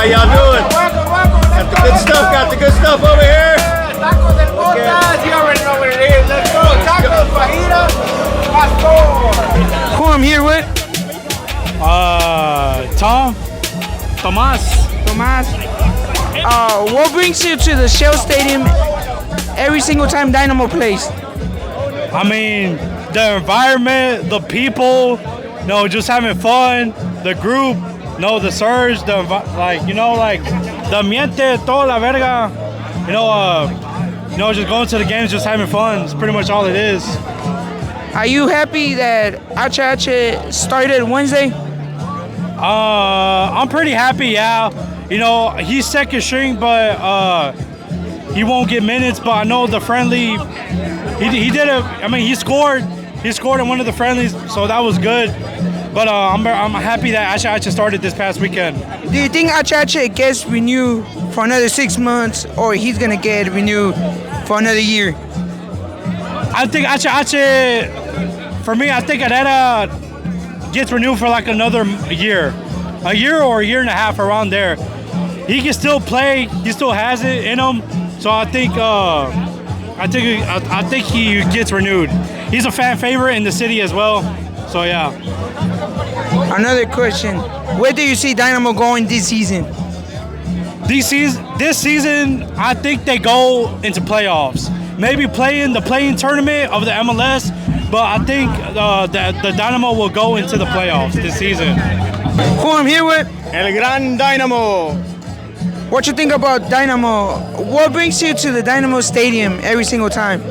How y'all doing? Got the good stuff. Got the good stuff over here. Tacos del Botas. You already know what it is. Let's go. Tacos, fajitas, pastor. Who I'm here with? Tomas. What brings you to the Shell Stadium every single time Dynamo plays? I mean, the environment, the people, just having fun, the group, the surge, the ambiente, toda la verga, just going to the games, just having fun. It's pretty much all it is. Are you happy that Ache started Wednesday? I'm pretty happy, yeah. He's second string, but he won't get minutes. But I know the friendly, he did it. I mean, he scored in one of the friendlies, so that was good. But I'm happy that Ache started this past weekend. Do you think Ache gets renewed for another 6 months, or he's gonna get renewed for another year? I think Ache, for me, I think Herrera gets renewed for like another year or a year and a half, around there. He can still play. He still has it in him. So I think he gets renewed. He's a fan favorite in the city as well. So yeah. Another question: where do you see Dynamo going this season? This season, I think they go into playoffs. Maybe play in the play-in tournament of the MLS, but I think the Dynamo will go into the playoffs this season. Who I'm here with? El Gran Dynamo. What you think about Dynamo? What brings you to the Dynamo Stadium every single time?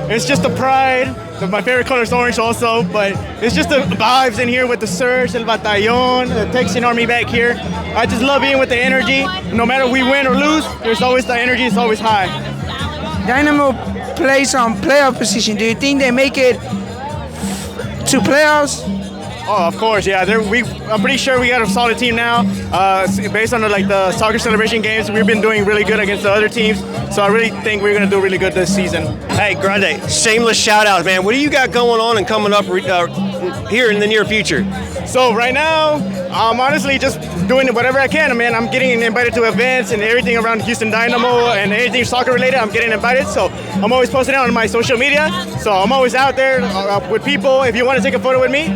It's just the pride. My favorite color is orange also, but it's just the vibes in here with the surge, el batallón, the Texan Army back here. I just love being with the energy. No matter we win or lose, there's always the energy. It's always high. Dynamo plays on playoff position. Do you think they make it to playoffs? Oh, of course, yeah. I'm pretty sure we got a solid team now. Based on the soccer celebration games, we've been doing really good against the other teams. So I really think we're going to do really good this season. Hey, Grande, shameless shout out, man. What do you got going on and coming up here in the near future? So right now, I'm honestly just doing whatever I can, man. I'm getting invited to events and everything around Houston Dynamo and anything soccer related. I'm getting invited, so I'm always posting it on my social media. So I'm always out there with people. If you want to take a photo with me,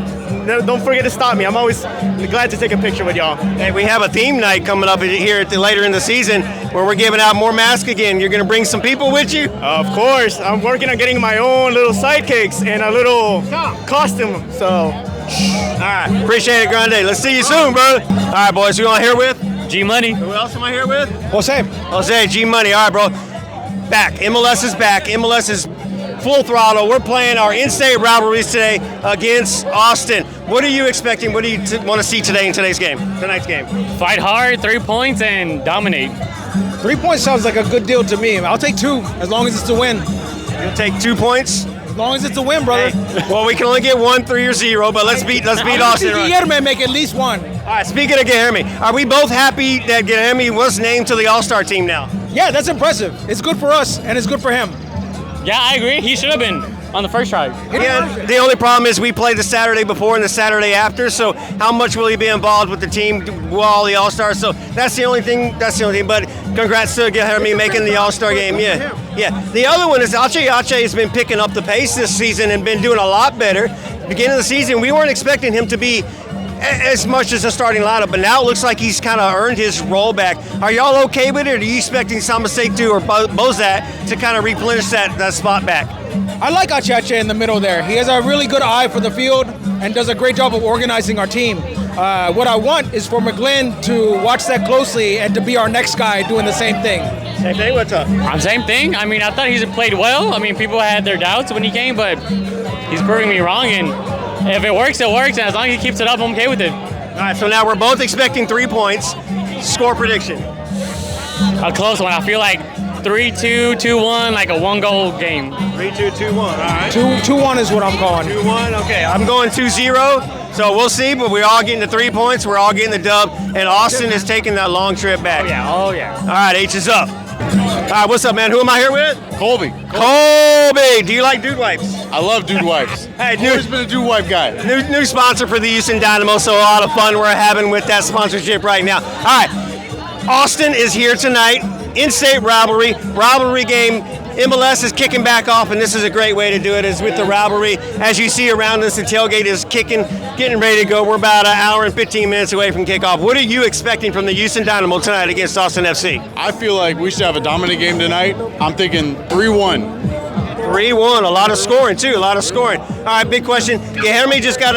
don't forget to stop me. I'm always glad to take a picture with y'all. Hey, we have a theme night coming up here later in the season where we're giving out more masks again. You're going to bring some people with you? Of course. I'm working on getting my own little sidekicks and a little costume. So, all right. Appreciate it, Grande. Let's see you soon, brother. All right, boys. Who am I here with? G-Money. Who else am I here with? Jose, G-Money. All right, bro. Back. MLS is back. MLS is full throttle. We're playing our in-state rivalries today against Austin. What are you expecting? What do you want to see today in tonight's game? fight hard, 3 points, and dominate. 3 points sounds like a good deal to me. I'll take 2 as long as it's a win. You'll take 2 points? As long as it's a win, brother. Hey, well, we can only get 1, 3, or 0, but let's beat Austin. Guilherme make at least 1. All right, speaking of Guilherme, are we both happy that Guilherme was named to the All-Star team now? Yeah, that's impressive. It's good for us, and it's good for him. Yeah, I agree. He should have been on the first try. Yeah, the only problem is we play the Saturday before and the Saturday after, so how much will he be involved with the team while the All-Stars? So that's the only thing, but congrats to Guilherme making the All-Star game. Yeah. The other one is Ache has been picking up the pace this season and been doing a lot better. Beginning of the season, we weren't expecting him to be as much as a starting lineup, but now it looks like he's kind of earned his role back. Are y'all okay with it, or are you expecting Samasek or Bozat to kind of replenish that spot back? I like Ache in the middle there. He has a really good eye for the field and does a great job of organizing our team. What I want is for McGlynn to watch that closely and to be our next guy doing the same thing. Same thing? What's up? Same thing. I mean, I thought he's played well. I mean, people had their doubts when he came, but he's proving me wrong, and if it works, it works, and as long as he keeps it up, I'm okay with it. All right, so now we're both expecting 3 points. Score prediction. A close one. I feel like 3-2, 2-1, like a 1-goal game. 3-2, 2-1. All right. 2-1 is what I'm calling. 2-1. Okay, I'm going 2-0. So we'll see, but we're all getting the 3 points. We're all getting the dub, and Austin is taking that long trip back. Oh yeah. All right, H is up. All right, what's up, man? Who am I here with? Colby. Do you like Dude Wipes? I love Dude Wipes. Hey, always been a Dude Wipe guy. New sponsor for the Houston Dynamo, so a lot of fun we're having with that sponsorship right now. All right, Austin is here tonight. In-state rivalry game. MLS is kicking back off, and this is a great way to do it, is with the rivalry. As you see around us, the tailgate is kicking, getting ready to go. We're about an hour and 15 minutes away from kickoff. What are you expecting from the Houston Dynamo tonight against Austin FC? I feel like we should have a dominant game tonight. I'm thinking 3-1. 3-1, a lot of scoring too, a lot of scoring. All right, big question. Guilherme just got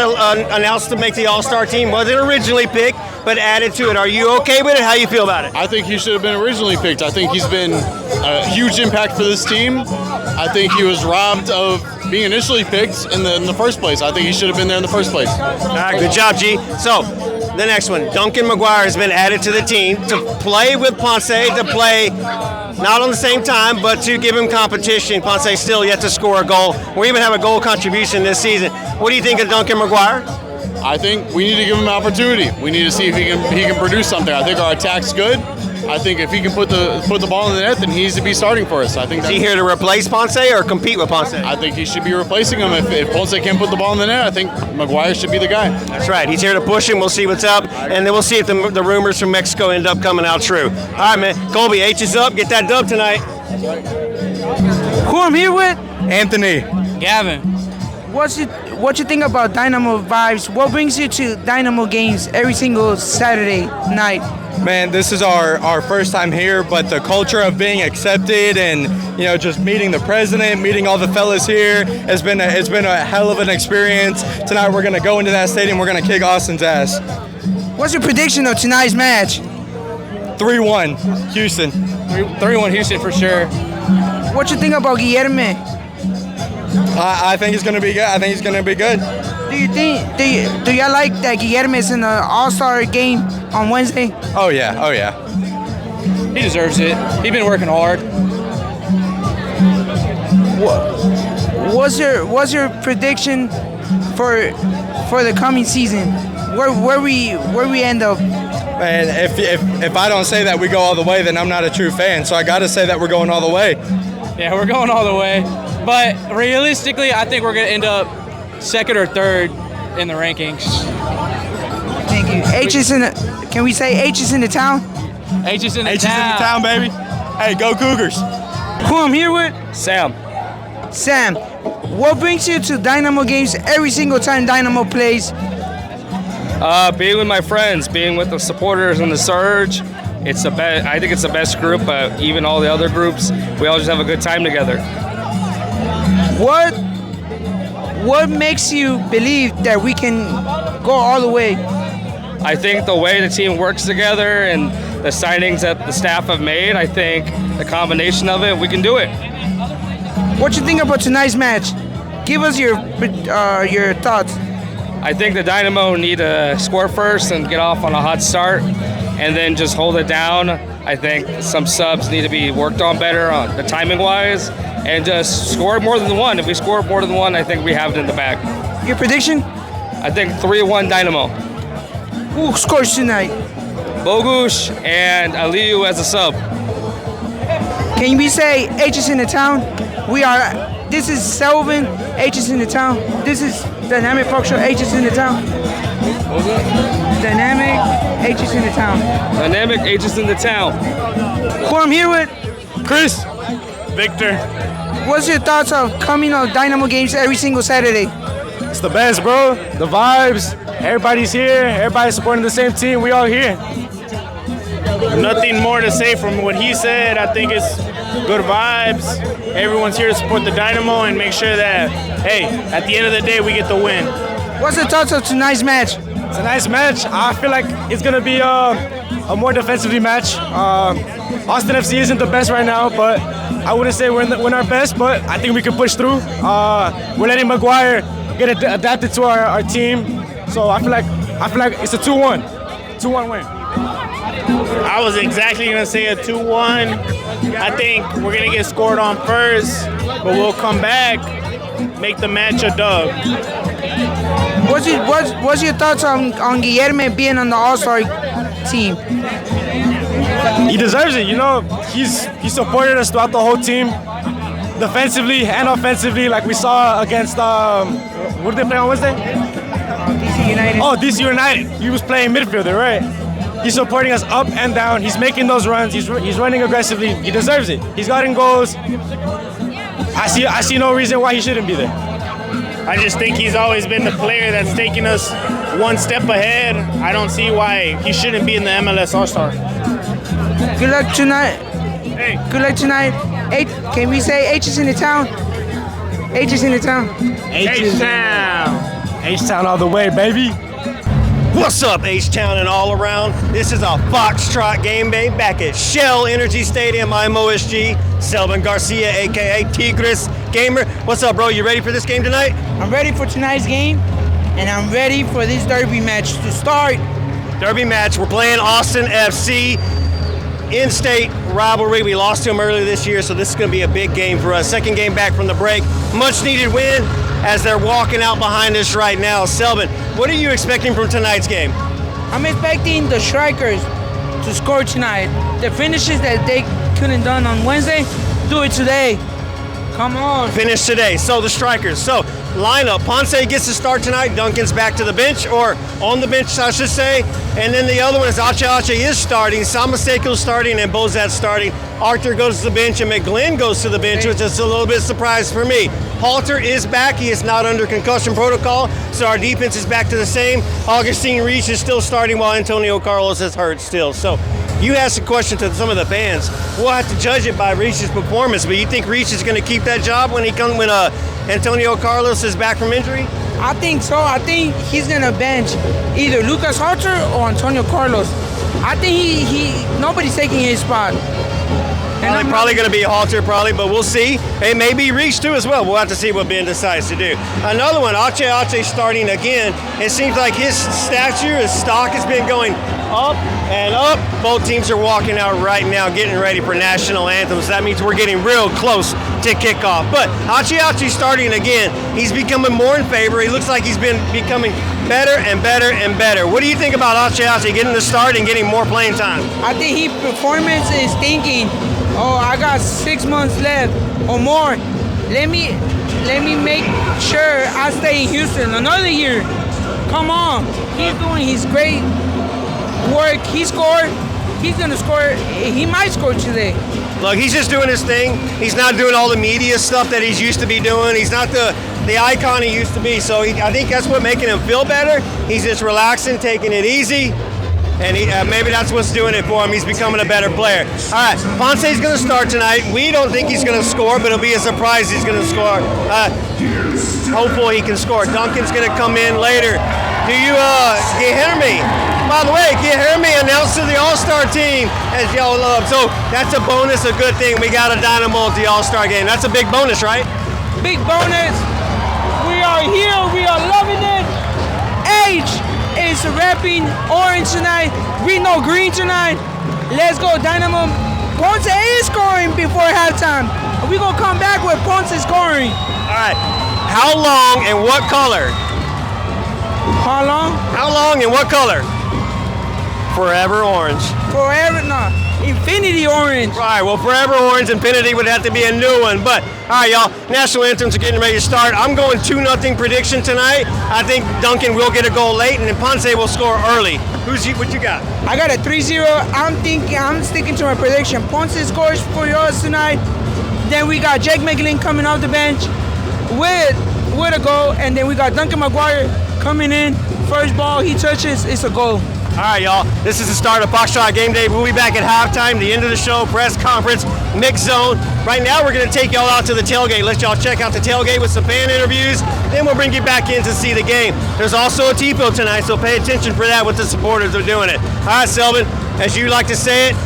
announced to make the All-Star team. Wasn't originally picked, but added to it. Are you okay with it? How you feel about it? I think he should have been originally picked. I think he's been a huge impact for this team. I think he was robbed of being initially picked in the first place. I think he should have been there in the first place. All right, good job, G. So, the next one, Duncan McGuire has been added to the team to play with Ponce, to play not on the same time, but to give him competition. Ponce still yet to score a goal or even have a goal contribution this season. What do you think of Duncan McGuire? I think we need to give him an opportunity. We need to see if he can produce something. I think our attack's good. I think if he can put the ball in the net, then he needs to be starting for us. I think. Is he here to replace Ponce or compete with Ponce? I think he should be replacing him. If Ponce can't put the ball in the net, I think McGuire should be the guy. That's right. He's here to push him. We'll see what's up, and then we'll see if the rumors from Mexico end up coming out true. All right, man. Colby, H is up. Get that dub tonight. Who I'm here with? Anthony. Gavin. What you think about Dynamo vibes? What brings you to Dynamo games every single Saturday night? Man, this is our first time here, but the culture of being accepted and just meeting the president, meeting all the fellas here, it's been a hell of an experience. Tonight we're gonna go into that stadium, we're gonna kick Austin's ass. What's your prediction of tonight's match? 3-1 Houston. 3-1 Houston for sure. What you think about Guilherme? I think he's gonna be good. Do y'all like that Guilherme is in the All-Star game on Wednesday? Oh yeah. He deserves it. He's been working hard. What's your prediction for the coming season? Where we end up? Man, if I don't say that we go all the way, then I'm not a true fan. So I gotta say that we're going all the way. Yeah, we're going all the way. But realistically, I think we're going to end up second or third in the rankings. Thank you. Can we say H is in the town? H is in the H is in the town, baby. Hey, go Cougars. Who I'm here with? Sam. Sam, what brings you to Dynamo games every single time Dynamo plays? Being with my friends, being with the supporters and the Surge. I think it's the best group, but even all the other groups, we all just have a good time together. What makes you believe that we can go all the way? I think the way the team works together and the signings that the staff have made, I think the combination of it, we can do it. What you think about tonight's match? Give us your thoughts. I think the Dynamo need to score first and get off on a hot start, and then just hold it down. I think some subs need to be worked on better on the timing-wise, and just score more than one. If we score more than one, I think we have it in the bag. Your prediction? I think 3-1 Dynamo. Who scores tonight? Bogusz and Aliyu as a sub. Can we say H is in the town? This is Selvin, H is in the town. This is Dynamic Foxtrot, H is in the town. What was it? Dynamic, H is in the town. Dynamic H is in the town. Who I'm here with? Chris. Victor. What's your thoughts of coming on Dynamo games every single Saturday? It's the best, bro. The vibes. Everybody's here. Everybody's supporting the same team. We all here. Nothing more to say from what he said. I think it's good vibes. Everyone's here to support the Dynamo and make sure that, hey, at the end of the day, we get the win. What's the thoughts of tonight's match? It's a nice match. I feel like it's going to be a more defensively match. Austin FC isn't the best right now, but I wouldn't say we're our best, but I think we can push through. We're letting McGuire get adapted to our team. So I feel like it's a 2-1 win. I was exactly going to say a 2-1. I think we're going to get scored on first, but we'll come back, make the match a dub. What's your thoughts on Guilherme being on the All-Star team? He deserves it, He supported us throughout the whole team, defensively and offensively, like we saw against what did they play on Wednesday? DC United. Oh, DC United. He was playing midfielder, right? He's supporting us up and down. He's making those runs. He's running aggressively. He deserves it. He's gotten goals. I see no reason why he shouldn't be there. I just think he's always been the player that's taken us one step ahead. I don't see why he shouldn't be in the MLS All-Star. Good luck tonight. Hey. Good luck tonight. Can we say H is in the town? H is in the town. H-Town. H-Town all the way, baby. What's up, H-Town and all around? This is a Foxtrot Gameday back at Shell Energy Stadium. I'm OSG, Selvin Garcia, a.k.a. Tigres Gamer. What's up, bro? You ready for this game tonight? I'm ready for tonight's game, and I'm ready for this derby match to start. Derby match. We're playing Olsen FC. In-state rivalry. We lost to them earlier this year, so this is going to be a big game for us. Second game back from the break. Much needed win as they're walking out behind us right now. Selvin, what are you expecting from tonight's game? I'm expecting the strikers to score tonight. The finishes that they couldn't done on Wednesday, do it today. Come on. Finish today. So the strikers. So lineup. Ponce gets to start tonight. Duncan's back to the bench, or on the bench, I should say. And then the other one is Ache is starting. Samaseko's starting and Bozat's starting. Arthur goes to the bench and McGlynn goes to the bench, which is a little bit of a surprise for me. Halter is back. He is not under concussion protocol, so our defense is back to the same. Augustine Reach is still starting while Antonio Carlos is hurt still. So you asked a question to some of the fans. We'll have to judge it by Reach's performance, but you think Reach is going to keep that job when Antonio Carlos is back from injury? I think so. I think he's going to bench either Lucas Halter or Antonio Carlos. I think nobody's taking his spot. Probably going to be Halter, but we'll see. It may be Reach too as well. We'll have to see what Ben decides to do. Another one, Ache starting again. It seems like his stature, his stock has been going up and up. Both teams are walking out right now, getting ready for national anthems. That means we're getting real close to kickoff. But Ache starting again. He's becoming more in favor. He looks like he's been becoming better and better and better. What do you think about Ache getting the start and getting more playing time? I think his performance is thinking, oh, I got 6 months left or more. Let me make sure I stay in Houston another year. Come on. He's doing his great work. He scored. He's going to score. He might score today. Look, he's just doing his thing. He's not doing all the media stuff that he's used to be doing. He's not the icon he used to be. So I think that's what's making him feel better. He's just relaxing, taking it easy. And maybe that's what's doing it for him. He's becoming a better player. All right, Ponce's going to start tonight. We don't think he's going to score, but it'll be a surprise he's going to score. Hopefully he can score. Duncan's going to come in later. Do you, Guilherme? By the way, Guilherme announced to the All-Star team, as y'all love. So that's a bonus, a good thing. We got a Dynamo at the All-Star game. That's a big bonus, right? Big bonus. We are here. We are loving it. H is repping orange tonight. We know green tonight. Let's go, Dynamo. Ponce is scoring before halftime. We're going to come back with Ponce scoring. All right. How long and what color? How long? How long and what color? Forever orange. Forever, no. Infinity orange. All right, well, Forever Orange, Infinity would have to be a new one. But, all right, y'all, national anthems are getting ready to start. I'm going 2-0 prediction tonight. I think Duncan will get a goal late, and then Ponce will score early. What you got? I got a 3-0. I'm sticking to my prediction. Ponce scores for us tonight. Then we got Jake McGlynn coming off the bench with a goal, and then we got Duncan McGuire coming in. First ball he touches, it's a goal. All right, y'all. This is the start of Foxtrot Gameday. We'll be back at halftime, the end of the show, press conference, mix zone. Right now, we're going to take y'all out to the tailgate. Let y'all check out the tailgate with some fan interviews. Then we'll bring you back in to see the game. There's also a TIFO tonight, so pay attention for that with the supporters are doing it. All right, Selvin, as you like to say it,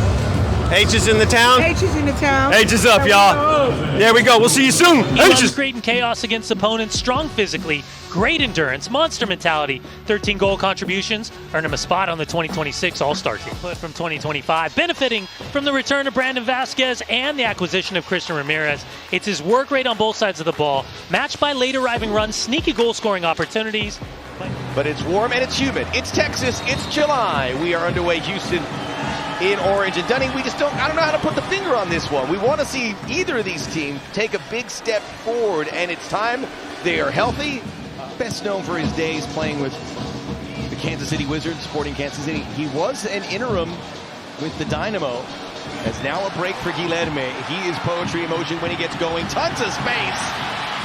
H is in the town. H is in the town. H is up, y'all. There we go. We'll see you soon. He runs great in chaos against opponents, strong physically, great endurance, monster mentality, 13 goal contributions, earned him a spot on the 2026 All-Star team. Put from 2025, benefiting from the return of Brandon Vasquez and the acquisition of Christian Ramirez. It's his work rate on both sides of the ball, matched by late arriving runs, sneaky goal-scoring opportunities. But it's warm and it's humid. It's Texas. It's July. We are underway, Houston, in orange and Dunning. I don't know how to put the finger on this one. We want to see either of these teams take a big step forward, and it's time. They are healthy. Best known for his days playing with the the Kansas City Wizards, Sporting Kansas City. He was an interim with the Dynamo. As now a break for Guilherme. He is poetry emotion when he gets going. Tons of space.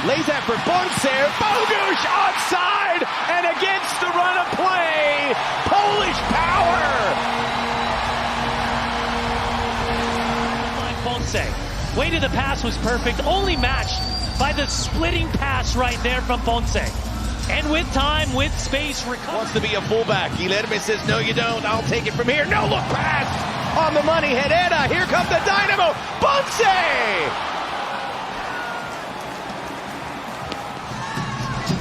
Lays that for Ponce. Bogusz onside and against the run of play. Polish power. Ponce. Weight of the pass was perfect. Only matched by the splitting pass right there from Ponce. And with time, with space, wants to be a fullback. Guilherme says, no, you don't. I'll take it from here. No look pass on the money. Herrera. Here comes the Dynamo. Ponce.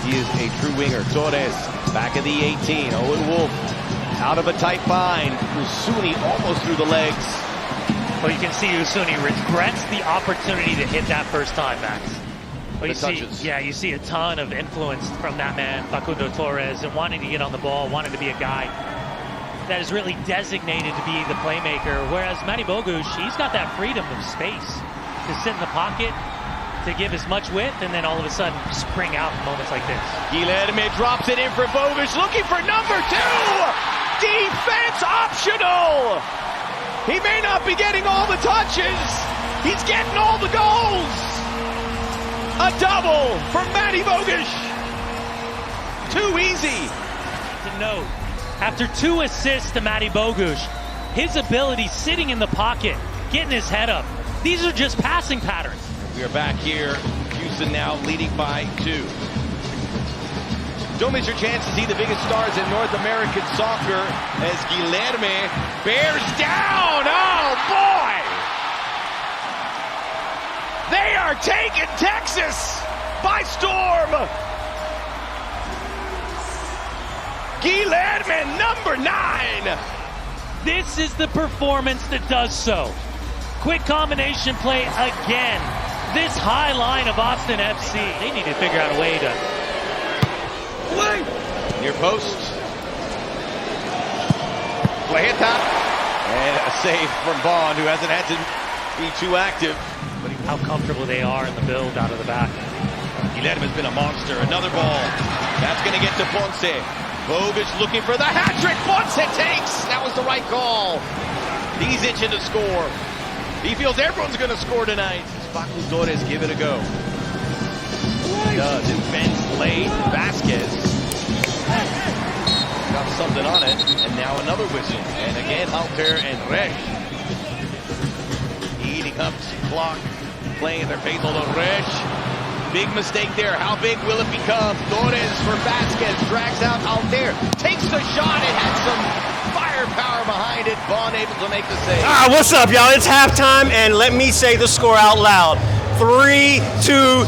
He is a true winger. Torres back at the 18. Owen Wolf out of a tight bind. Usuni almost through the legs. Well, you can see Usuni regrets the opportunity to hit that first time, Max. Well, you see a ton of influence from that man, Facundo Torres, and wanting to get on the ball, wanting to be a guy that is really designated to be the playmaker. Whereas Matty Bogusz, he's got that freedom of space to sit in the pocket, to give as much width, and then all of a sudden spring out in moments like this. Guilherme drops it in for Bogusz, looking for number 2! Defense optional! He may not be getting all the touches, he's getting all the goals! A double for Matty Bogusz! Too easy! To note, after 2 assists to Matty Bogusz, his ability sitting in the pocket, getting his head up, these are just passing patterns. We are back here. Houston now leading by 2. Don't miss your chance to see the biggest stars in North American soccer as Guilherme bears down. Oh, boy! They are taking Texas by storm. Guilherme, number 9. This is the performance that does so. Quick combination play again. This high line of Austin FC. They need to figure out a way to play. Near post. Plejeta. And a save from Vaughn, who hasn't had to be too active. But how comfortable they are in the build out of the back. Guilherme has been a monster. Another ball. That's going to get to Ponce. Bogusz looking for the hat trick. Ponce takes. That was the right call. He's itching to score. He feels everyone's going to score tonight. Facu Torres give it a go. He does. It bends late. Vasquez got something on it. And now another whistle. And again, Halter and Resch eating up clock. Playing their face on Resch. Big mistake there. How big will it become? Torres for Vasquez. Drags out Halter. Takes the shot. It had some firepower behind it. Vaughn able to make the save. What's up, y'all? It's halftime, and let me say the score out loud. 3-2-0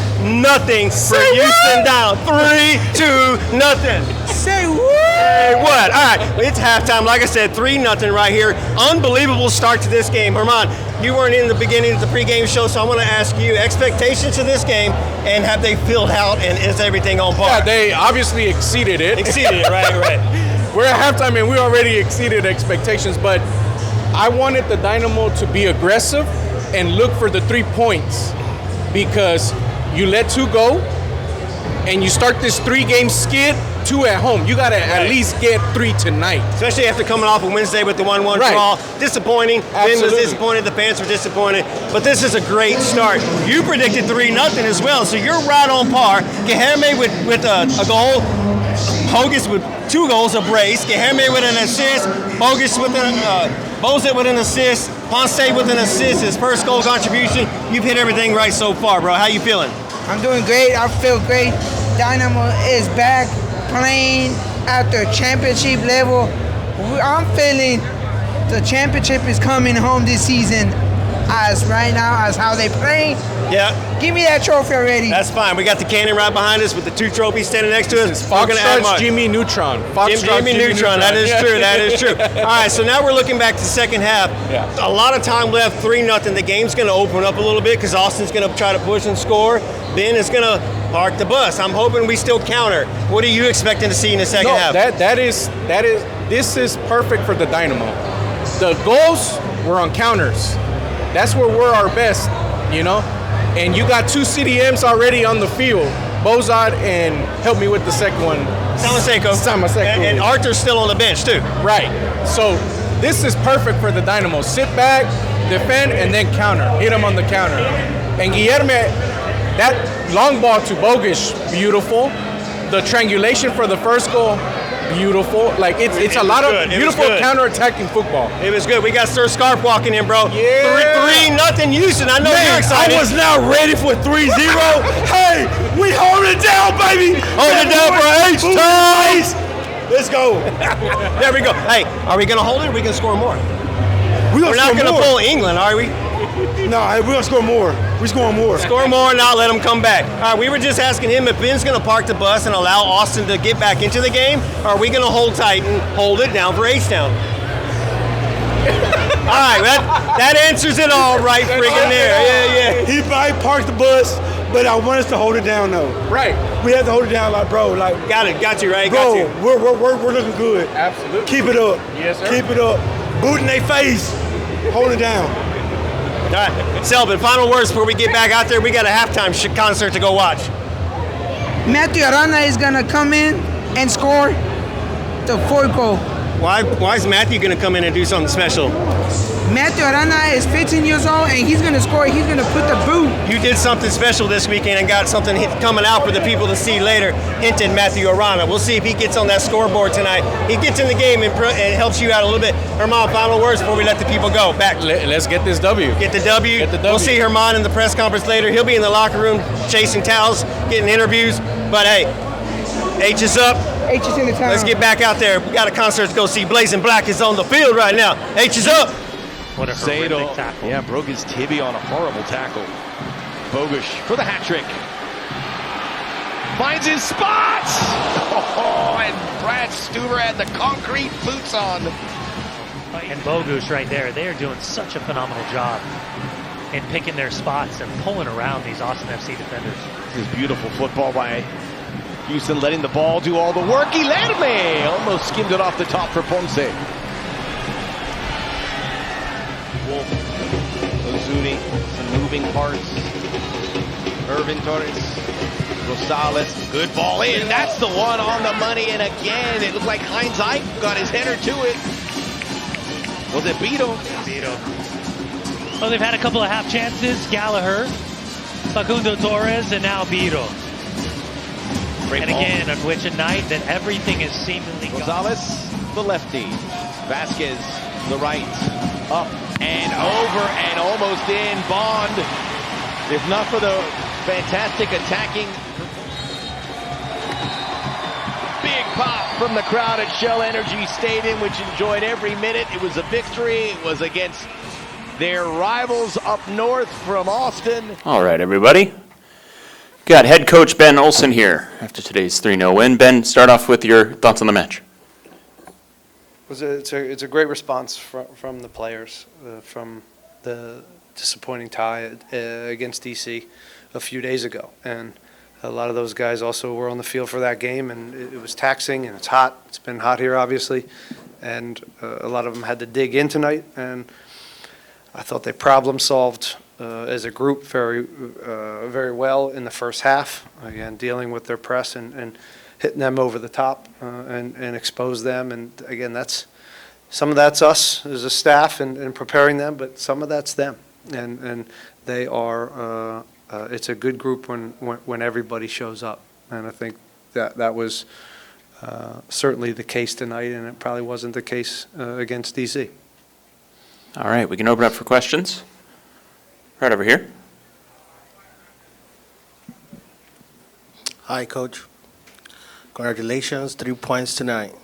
for Houston down. 3-2-0. Say what? Hey, what? All right, it's halftime. Like I said, 3-0 right here. Unbelievable start to this game. Herman, you weren't in the beginning of the pregame show, so I want to ask you expectations to this game, and have they filled out, and is everything on par? Yeah, they obviously exceeded it. Right. We're at halftime and we already exceeded expectations, but I wanted the Dynamo to be aggressive and look for the 3 points, because you let 2 go and you start this 3-game skid, 2 at home. You got to at least get 3 tonight. Especially after coming off a Wednesday with the 1-1 draw. Disappointing. Ben was disappointed. The fans were disappointed. But this is a great start. You predicted 3-0 as well, so you're right on par. Guilherme with a goal. Bogusz with 2 goals, a brace. Guilherme with an assist. Bogusz with Bozet with an assist. Ponce with an assist. His first goal contribution. You've hit everything right so far, bro. How you feeling? I'm doing great. I feel great. Dynamo is back playing at the championship level. I'm feeling the championship is coming home this season. As right now, as how they play. Yeah. Give me that trophy already. That's fine. We got the cannon right behind us with the 2 trophies standing next to us. Foxtrot Jimmy Neutron. Jimmy Neutron. That is true. That is true. All right, so now we're looking back to the second half. Yeah. A lot of time left, 3-0. The game's going to open up a little bit because Austin's going to try to push and score. Ben is going to park the bus. I'm hoping we still counter. What are you expecting to see in the second half? This is perfect for the Dynamo. The goals were on counters. That's where we're our best, you know? And you got 2 CDMs already on the field. Bozad and help me with the second one. Selvin. And Arthur's still on the bench too. Right. So this is perfect for the Dynamo. Sit back, defend, and then counter. Hit them on the counter. And Guilherme, that long ball to Bogusz, beautiful. The triangulation for the first goal, beautiful. Like it's a lot of beautiful counter-attacking football. It was good. We got Sir Scarf walking in, bro. Yeah. 3-0 Houston. I know you're excited. I was not ready for 3-0. Hey, we hold it down, baby. Hold it down for H-Town. Let's go. There we go. Hey, are we going to hold it or are we going to score more? We're not going to pull England, are we? No, we're going to score more. We're scoring more. Score more and not let them come back. All right, we were just asking him if Ben's going to park the bus and allow Austin to get back into the game, or are we going to hold tight and hold it down for H-Town? All right, that answers it all right friggin' there. Yeah. He might park the bus, but I want us to hold it down, though. Right. We have to hold it down, like, bro. Like, got you, right? Bro, got you. We're looking good. Absolutely. Keep it up. Yes, sir. Keep it up. Boot in their face. Hold it down. All right, Selvin, final words before we get back out there. We got a halftime concert to go watch. Matthew Arana is going to come in and score the fourth goal. Why is Matthew going to come in and do something special? Matthew Arana is 15 years old, and he's going to score. He's going to put the boot. You did something special this weekend and got something coming out for the people to see later. Hinted Matthew Arana. We'll see if he gets on that scoreboard tonight. He gets in the game and helps you out a little bit. Herman, final words before we let the people go. Back. Let's get this W. Get the W. We'll see Herman in the press conference later. He'll be in the locker room chasing towels, getting interviews. But hey, H is up. H is in the town. Let's get back out there. We got a concert to go see. Blazing Black is on the field right now. H is up. What a horrific tackle. Yeah, broke his tibia on a horrible tackle. Bogusz for the hat trick. Finds his spot! Oh, and Brad Stuver had the concrete boots on. And Bogusz right there, they are doing such a phenomenal job in picking their spots and pulling around these Austin FC defenders. This is beautiful football by Houston, letting the ball do all the work. Guilherme almost skimmed it off the top for Ponce. Wolf, Ozuni, some moving parts. Irvin Torres, Gonzalez, good ball in. That's the one on the money, and again, it looked like Heinz Ike got his header to it. Was it Beto? Beto. Well, they've had a couple of half chances. Gallagher, Facundo Torres, and now Beto. And again, on which a night that everything is seemingly Gonzalez, the lefty. Vasquez, the right. Up and over and almost in. Bond, if not for the fantastic attacking. Big pop from the crowd at Shell Energy Stadium, which enjoyed every minute. It was a victory. It was against their rivals up north from Austin. All right, everybody. Got head coach Ben Olsen here after today's 3-0 win. Ben, start off with your thoughts on the match. It's a great response from the players, from the disappointing tie against DC a few days ago. And a lot of those guys also were on the field for that game, and it was taxing, and it's hot. It's been hot here, obviously. And a lot of them had to dig in tonight, and I thought they problem solved as a group very well in the first half. Again, dealing with their press and hitting them over the top and expose them. And again, some of that's us as a staff and preparing them, but some of that's them. And they are. It's a good group when everybody shows up. And I think that was certainly the case tonight, and it probably wasn't the case against DC. All right, we can open up for questions. Right over here. Hi, Coach. Congratulations, 3 points tonight.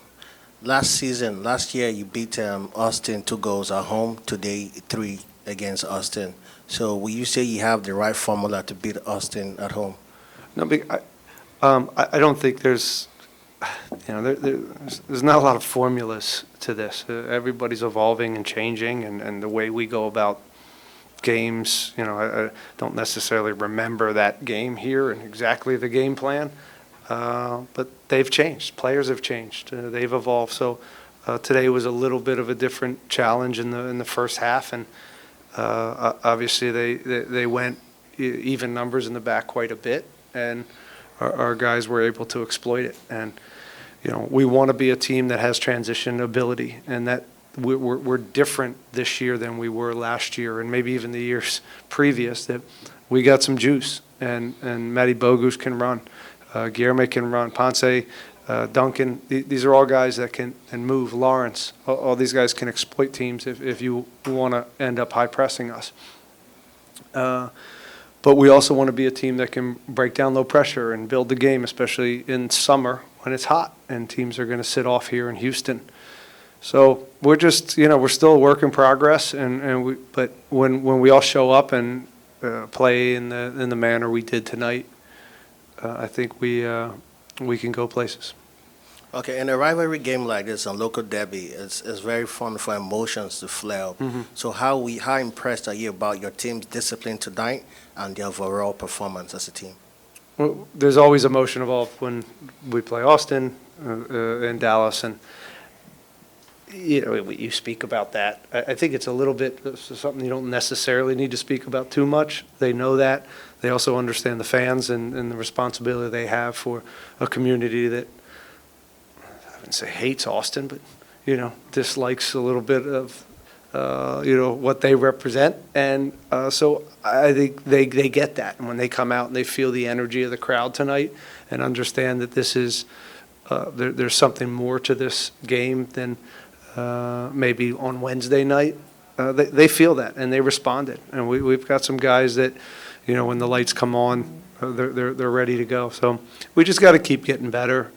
Last year, you beat Austin 2 goals at home. Today, 3 against Austin. So will you say you have the right formula to beat Austin at home? No, I don't think there's not a lot of formulas to this. Everybody's evolving and changing, and the way we go about games, I don't necessarily remember that game here and exactly the game plan, but they've changed. Players have changed. They've evolved. So today was a little bit of a different challenge in the first half, and obviously they went even numbers in the back quite a bit, and our guys were able to exploit it. And we want to be a team that has transition ability, and that we're different this year than we were last year, and maybe even the years previous. That we got some juice, and Matty Bogusz can run, Guilherme can run, Ponce, Duncan. These are all guys that can move. Lawrence, all these guys can exploit teams if you want to end up high pressing us. But we also want to be a team that can break down low pressure and build the game, especially in summer when it's hot and teams are going to sit off here in Houston. So we're just, we're still a work in progress, but when we all show up and play in the manner we did tonight, I think we can go places. Okay, in a rivalry game like this, a local derby, it's very fun for emotions to flare up. Mhm. So how impressed are you about your team's discipline tonight and their overall performance as a team? Well, there's always emotion involved when we play Austin and Dallas, and you speak about that. I think it's a little bit something you don't necessarily need to speak about too much. They know that. They also understand the fans and the responsibility they have for a community that, I wouldn't say hates Austin, but dislikes a little bit of what they represent. And so I think they get that. And when they come out and they feel the energy of the crowd tonight and understand that this is there's something more to this game than maybe on Wednesday night, they feel that and they responded. And we've got some guys that, when the lights come on, they're ready to go. So we just got to keep getting better.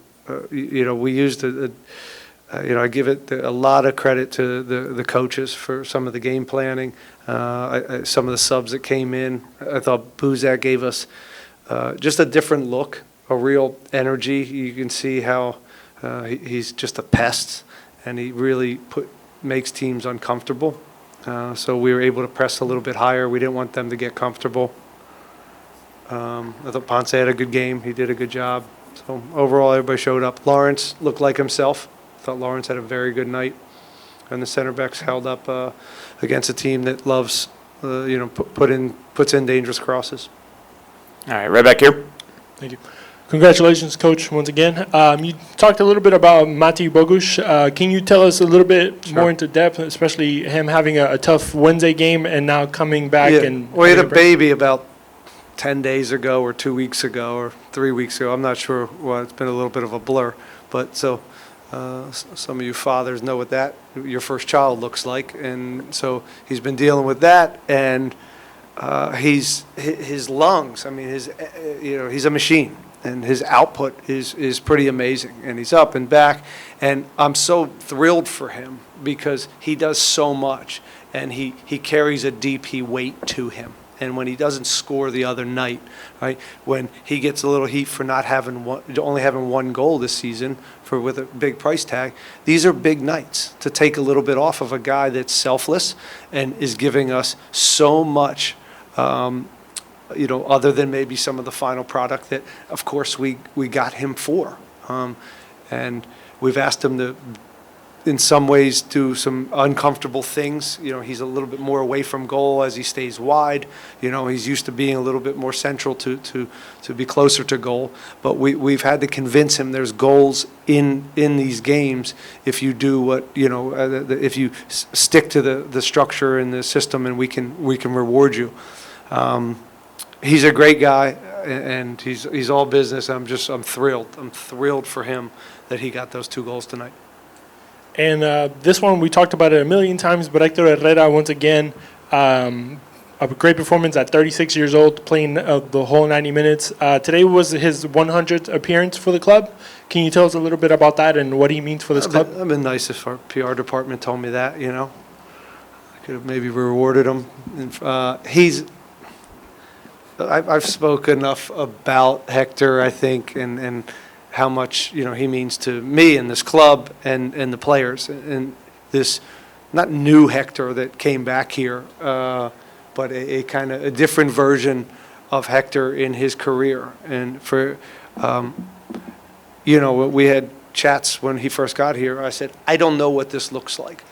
We used I give it a lot of credit to the coaches for some of the game planning, some of the subs that came in. I thought Buzak gave us just a different look, a real energy. You can see how he's just a pest, and he really makes teams uncomfortable. So we were able to press a little bit higher. We didn't want them to get comfortable. I thought Ponce had a good game. He did a good job. So overall, everybody showed up. Lawrence looked like himself. I thought Lawrence had a very good night. And the center backs held up against a team that loves, puts in dangerous crosses. All right, right back here. Thank you. Congratulations, Coach, once again. You talked a little bit about Matty Bogusz. Can you tell us a little bit more into depth, especially him having a tough Wednesday game and now coming back? And we had a baby about 10 days ago or 2 weeks ago or 3 weeks ago. I'm not sure. Well, it's been a little bit of a blur. But so some of you fathers know what your first child looks like. And so he's been dealing with that. And his lungs, I mean, he's a machine. And his output is pretty amazing. And he's up and back. And I'm so thrilled for him because he does so much. And he carries a DP weight to him. And when he doesn't score the other night, right, when he gets a little heat for only having one goal this season with a big price tag, these are big nights to take a little bit off of a guy that's selfless and is giving us so much, other than maybe some of the final product that, of course, we got him for. And we've asked him to, in some ways, do some uncomfortable things. He's a little bit more away from goal as he stays wide. He's used to being a little bit more central to be closer to goal. But we've had to convince him there's goals in these games if you do what, if you stick to the structure and the system, and we can reward you. He's a great guy, and he's all business. I'm thrilled. I'm thrilled for him that he got those 2 goals tonight. And this one, we talked about it a million times, but Hector Herrera, once again, a great performance at 36 years old, playing the whole 90 minutes. Today was his 100th appearance for the club. Can you tell us a little bit about that and what he means for this club? I've been nice if our PR department told me that, I could have maybe rewarded him. I've spoken enough about Hector, I think, and how much he means to me and this club and the players, and this not new Hector that came back here, but a kind of a different version of Hector in his career. And for we had chats when he first got here. I said, I don't know what this looks like,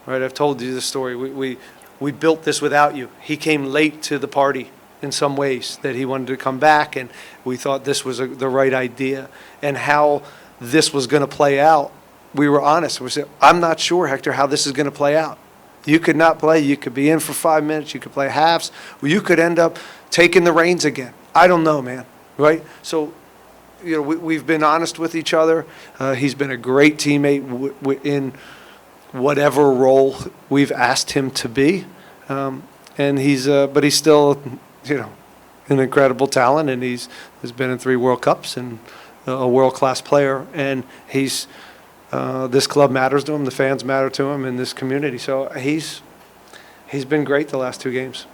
right? I've told you the story. We built this without you. He came late to the party in some ways, that he wanted to come back, and we thought this was the right idea. And how this was going to play out, we were honest. We said, I'm not sure, Hector, how this is going to play out. You could not play. You could be in for 5 minutes. You could play halves. Or you could end up taking the reins again. I don't know, man, right? So, you know, we've been honest with each other. He's been a great teammate in whatever role we've asked him to be. And but he's still, you know, an incredible talent, and he's been in 3 World Cups and a world-class player. And he's this club matters to him, the fans matter to him, and this community. So he's been great the last 2 games.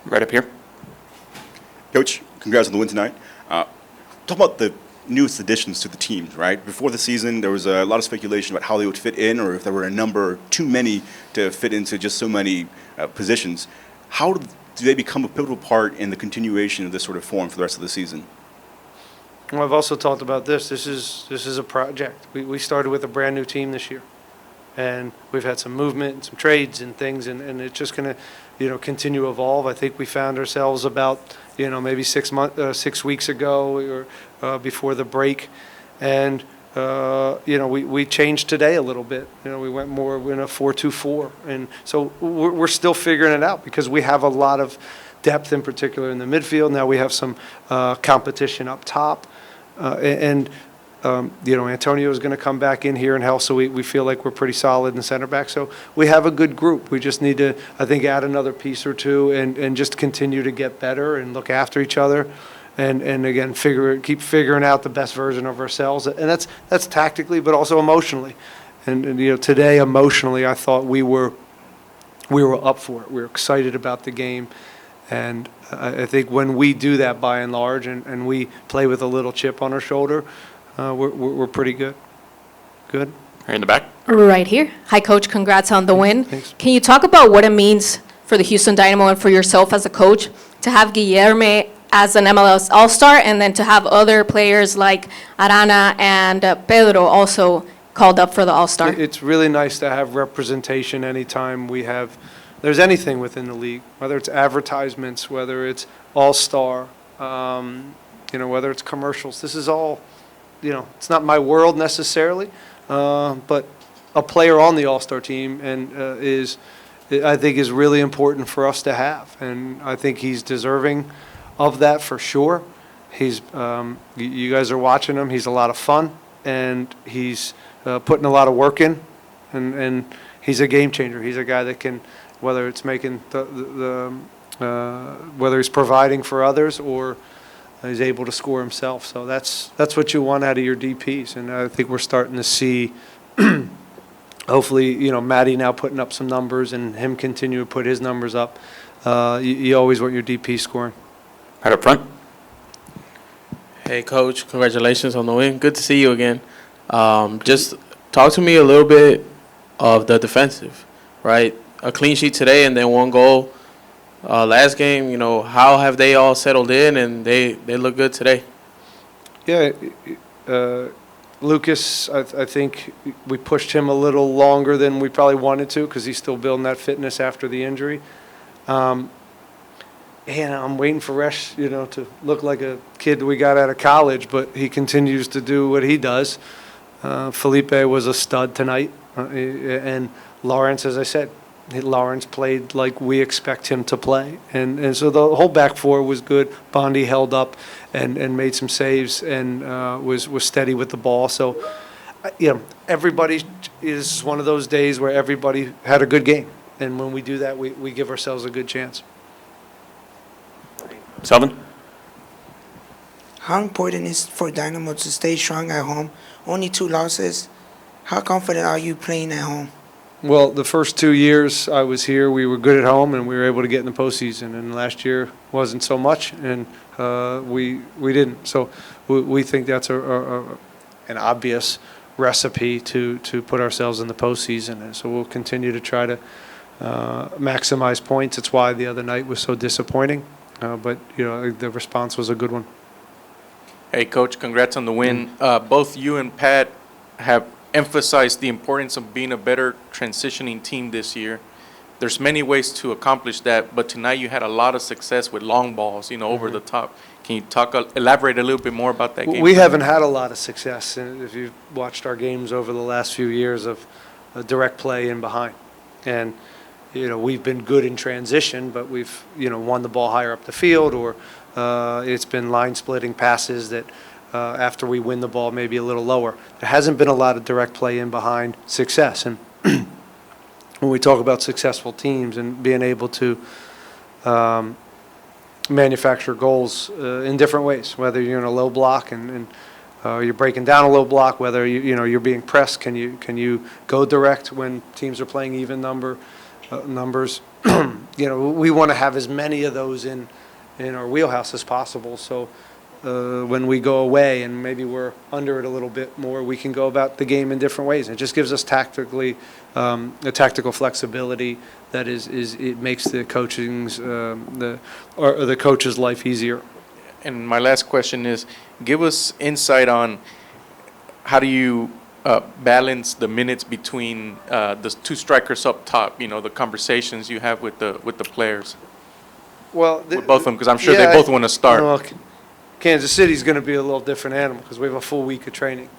Right up here. Coach, congrats on the win tonight. Talk about the newest additions to the team, right? Before the season, there was a lot of speculation about how they would fit in, or if there were a number too many to fit into just so many positions. How do they become a pivotal part in the continuation of this sort of form for the rest of the season? Well, I've also talked about this. This is a project. We started with a brand new team this year, and we've had some movement and some trades and things, and it's just going to, you know, continue to evolve. I think we found ourselves about, you know, maybe 6 weeks ago or before the break, and you know, we changed today a little bit. You know, we went more in a 4-2-4, and so we're still figuring it out because we have a lot of depth, in particular in the midfield. Now we have some competition up top, and you know, Antonio is going to come back in here and help, so we feel like we're pretty solid in center back. So we have a good group. We just need to, I think, add another piece or two and just continue to get better and look after each other. And again, keep figuring out the best version of ourselves, and that's tactically, but also emotionally. And you know, today emotionally, I thought we were up for it. We were excited about the game, and I think when we do that by and large, and we play with a little chip on our shoulder, we're pretty good. Good. Right in the back. Right here. Hi, Coach. Congrats on the win. Thanks. Can you talk about what it means for the Houston Dynamo and for yourself as a coach to have Guilherme as an MLS All-Star, and then to have other players like Arana and Pedro also called up for the All-Star? It's really nice to have representation anytime there's anything within the league, whether it's advertisements, whether it's All-Star, you know, whether it's commercials. This is all, you know, it's not my world necessarily, but a player on the All-Star team and I think is really important for us to have, and I think he's deserving of that for sure. He's you guys are watching him. He's a lot of fun, and he's putting a lot of work in, and he's a game changer. He's a guy that can, whether it's making whether he's providing for others or he's able to score himself. So that's what you want out of your DPs, and I think we're starting to see. Hopefully, you know, Matty now putting up some numbers and him continue to put his numbers up. You always want your DP scoring. Right up front. Hey, Coach. Congratulations on the win. Good to see you again. Just talk to me a little bit of the defensive, right? A clean sheet today and then 1 goal last game. You know, how have they all settled in and they look good today? Yeah, Lucas, I think we pushed him a little longer than we probably wanted to because he's still building that fitness after the injury. And I'm waiting for Resh, you know, to look like a kid we got out of college, but he continues to do what he does. Felipe was a stud tonight, and Lawrence, as I said, Lawrence played like we expect him to play, and so the whole back four was good. Bondi held up and made some saves and was steady with the ball. So, you know, everybody is one of those days where everybody had a good game, and when we do that, we give ourselves a good chance. Selvin? How important is it for Dynamo to stay strong at home? Only 2 losses. How confident are you playing at home? Well, the first 2 years I was here, we were good at home and we were able to get in the postseason. And last year wasn't so much, and we didn't. So we think that's an obvious recipe to put ourselves in the postseason. And so we'll continue to try to maximize points. It's why the other night was so disappointing. But, you know, the response was a good one. Hey, Coach, congrats on the win. Both you and Pat have emphasized the importance of being a better transitioning team this year. there's many ways to accomplish that, but tonight you had a lot of success with long balls, over the top. Can you elaborate a little bit more about that game? We haven't had a lot of success, if you've watched our games over the last few years, of direct play in behind. And, we've been good in transition, but we've, won the ball higher up the field, or it's been line-splitting passes that after we win the ball maybe a little lower. There hasn't been a lot of direct play in behind success. And when we talk about successful teams and being able to manufacture goals in different ways, whether you're in a low block and you're breaking down a low block, whether you're being pressed, can you go direct when teams are playing even numbers. We want to have as many of those in our wheelhouse as possible. So when we go away and maybe we're under it a little bit more, we can go about the game in different ways. It just gives us a tactical flexibility that it makes the coach's life easier. And my last question is, give us insight on how do you balance the minutes between the two strikers up top, the conversations you have with the players. Well, with both of them, because I'm sure they both want to start. Kansas City's going to be a little different animal because we have a full week of training.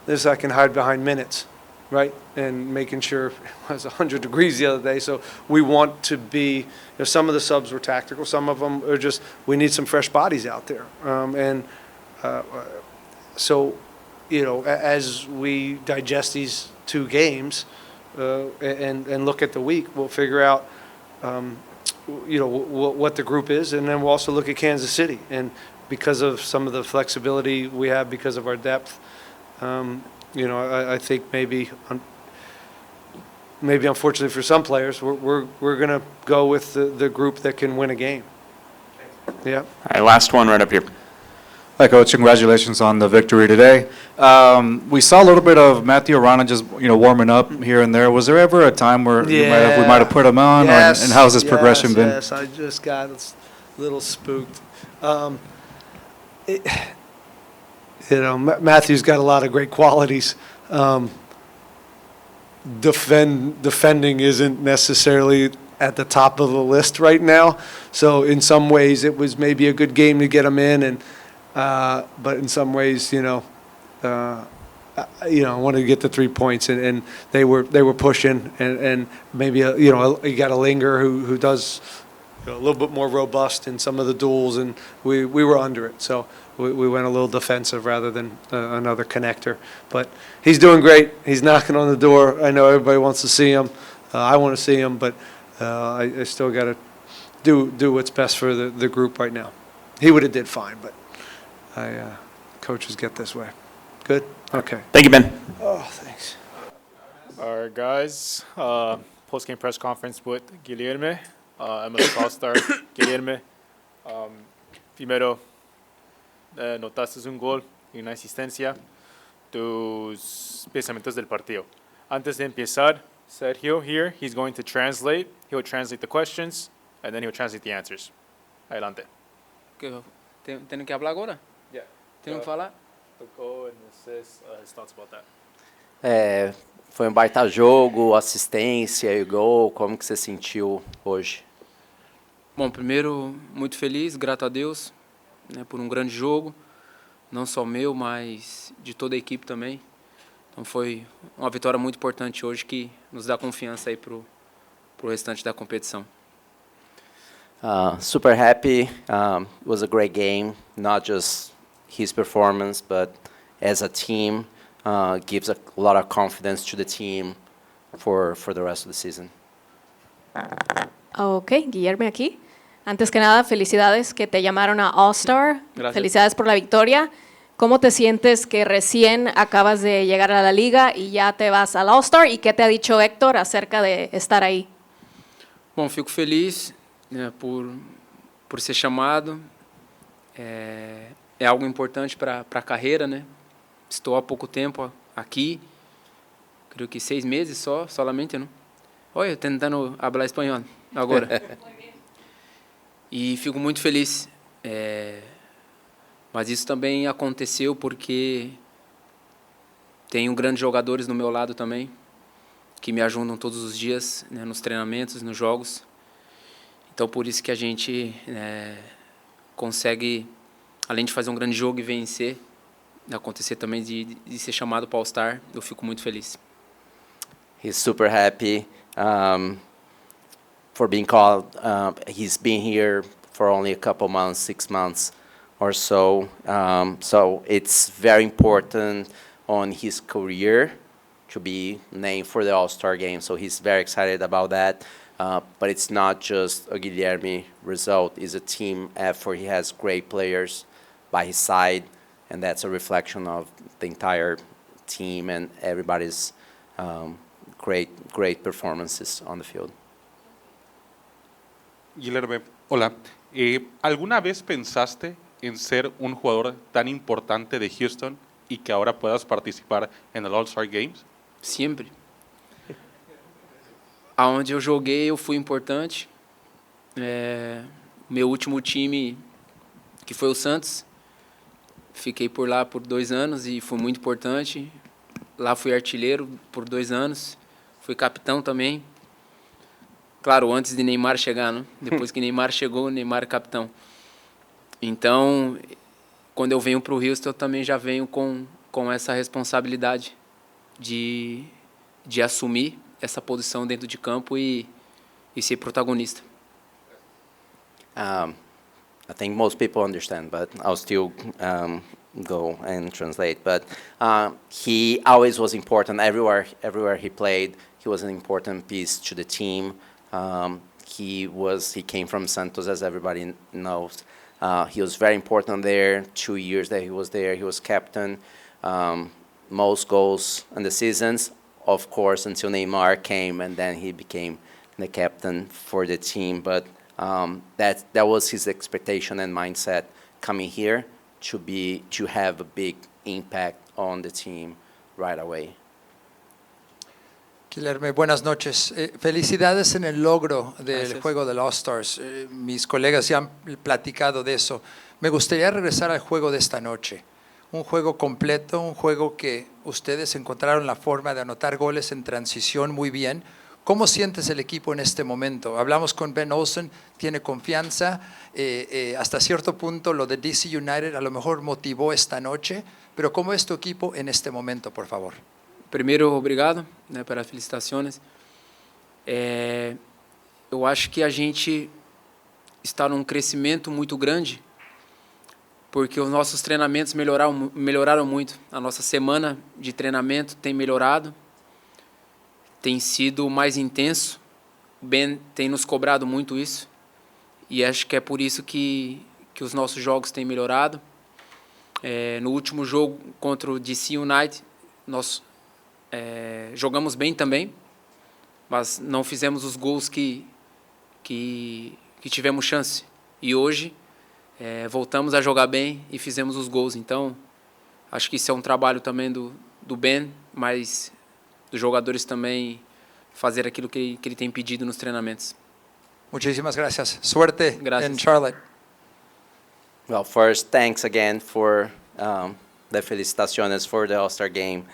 This I can hide behind minutes, right? And making sure it was 100 degrees the other day. So we want to be, some of the subs were tactical. Some of them are just, we need some fresh bodies out there. So, as we digest these two games and look at the week, we'll figure out, what the group is. And then we'll also look at Kansas City. And because of some of the flexibility we have because of our depth, I think maybe unfortunately for some players, we're going to go with the group that can win a game. Yeah. All right, last one right up here. Hi, Coach. Congratulations on the victory today. We saw a little bit of Matthew Arana just warming up here and there. Was there ever a time where we might have put him on, yes, and how's his progression been? Yes, I just got a little spooked. Matthew's got a lot of great qualities. Defending isn't necessarily at the top of the list right now. So in some ways, it was maybe a good game to get him in, but in some ways, I wanted to get the 3 points, and they were pushing, and maybe you got a Linger who does a little bit more robust in some of the duels, and we were under it. So we went a little defensive rather than another connector. But he's doing great. He's knocking on the door. I know everybody wants to see him. I want to see him, but I still got to do what's best for the group right now. He would have did fine, but coaches get this way. Good? Okay. Thank you, Ben. Oh, thanks. All right, guys. Post-game press conference with Guilherme, MLS All-Star. Guilherme, primero, notaste un gol y una asistencia. Tus pensamientos del partido. Antes de empezar, Sergio here, he's going to translate. He'll translate the questions, and then he'll translate the answers. Adelante. Tenho que hablar agora? Yeah. Tenho que falar? Go and says his thoughts about that. Foi baita jogo, assistência e gol. Como que você sentiu hoje? Bom, primeiro, muito feliz, grato a Deus, por grande jogo. Não só meu, mas de toda a equipe também. Então foi uma vitória muito importante hoje que nos dá confiança aí pro restante da competição. Super happy. It was a great game, not just his performance, but as a team, gives a lot of confidence to the team for the rest of the season. Ok, Guilherme aquí. Antes que nada, felicidades que te llamaron a All-Star. Gracias. Felicidades por la victoria. ¿Cómo te sientes que recién acabas de llegar a la liga y ya te vas al All-Star? ¿Y qué te ha dicho Héctor acerca de estar ahí? Bom, fico feliz por ser chamado. É algo importante para a carreira, né? Estou há pouco tempo aqui, creio que 6 meses solamente, não? Olha, tentando falar espanhol agora. E fico muito feliz. Mas isso também aconteceu porque tenho grandes jogadores no meu lado também. que me ajudam todos os dias, né, nos treinamentos, nos jogos. Então, por isso que a gente consegue, além de fazer um grande jogo e vencer, acontecer também de ser chamado para All-Star, eu fico muito feliz. He's super happy for being called. He's been here for only a couple months, 6 months or so. So it's very important on his career to be named for the All-Star game. So he's very excited about that. But it's not just a Guilherme result. It's a team effort. He has great players by his side, and that's a reflection of the entire team and everybody's great performances on the field. Guilherme, hola. ¿Alguna vez pensaste en ser un jugador tan importante de Houston y que ahora puedas participar en el All-Star Games? Sempre. Aonde eu joguei, eu fui importante. Meu último time, que foi o Santos, fiquei por lá por 2 anos e fui muito importante. Lá fui artilheiro por 2 anos, fui capitão também. Claro, antes de Neymar chegar, né? Depois que Neymar chegou, Neymar é capitão. Então, quando eu venho para o Houston, eu também já venho com essa responsabilidade de assumir essa posição dentro de campo e ser protagonista. I think most people understand, but I'll still go and translate. But he always was important everywhere he played. He was an important piece to the team. He came from Santos, as everybody knows. He was very important there. 2 years that he was there, he was captain. Most goals in the seasons, of course, until Neymar came, and then he became the captain for the team. But that was his expectation and mindset coming here to have a big impact on the team right away. Guilherme, buenas noches. Felicidades en el logro del juego de los All-Stars. Mis colegas ya han platicado de eso. Me gustaría regresar al juego de esta noche. Un juego completo, un juego que ustedes encontraron la forma de anotar goles en transición muy bien. ¿Cómo sientes el equipo en este momento? Hablamos con Ben Olsen, tiene confianza. Hasta cierto punto lo de DC United a lo mejor motivó esta noche. Pero ¿cómo es tu equipo en este momento, por favor? Primeiro, obrigado, né, pelas felicitações. Eu acho que a gente está num crescimento muito grande, porque os nossos treinamentos melhoraram muito. A nossa semana de treinamento tem melhorado, tem sido mais intenso. O Ben tem nos cobrado muito isso, e acho que é por isso que os nossos jogos têm melhorado. No último jogo contra o DC United, nós jogamos bem também, mas não fizemos os gols que tivemos chance. E hoje voltamos a jogar bem e fizemos os gols. Então, acho que isso é um trabalho também do Ben, mas dos jogadores também fazer aquilo que ele tem pedido nos treinamentos. Muchísimas gracias. Suerte Gracias. en Charlotte. Well, first, thanks again for the felicitaciones for the All-Star game.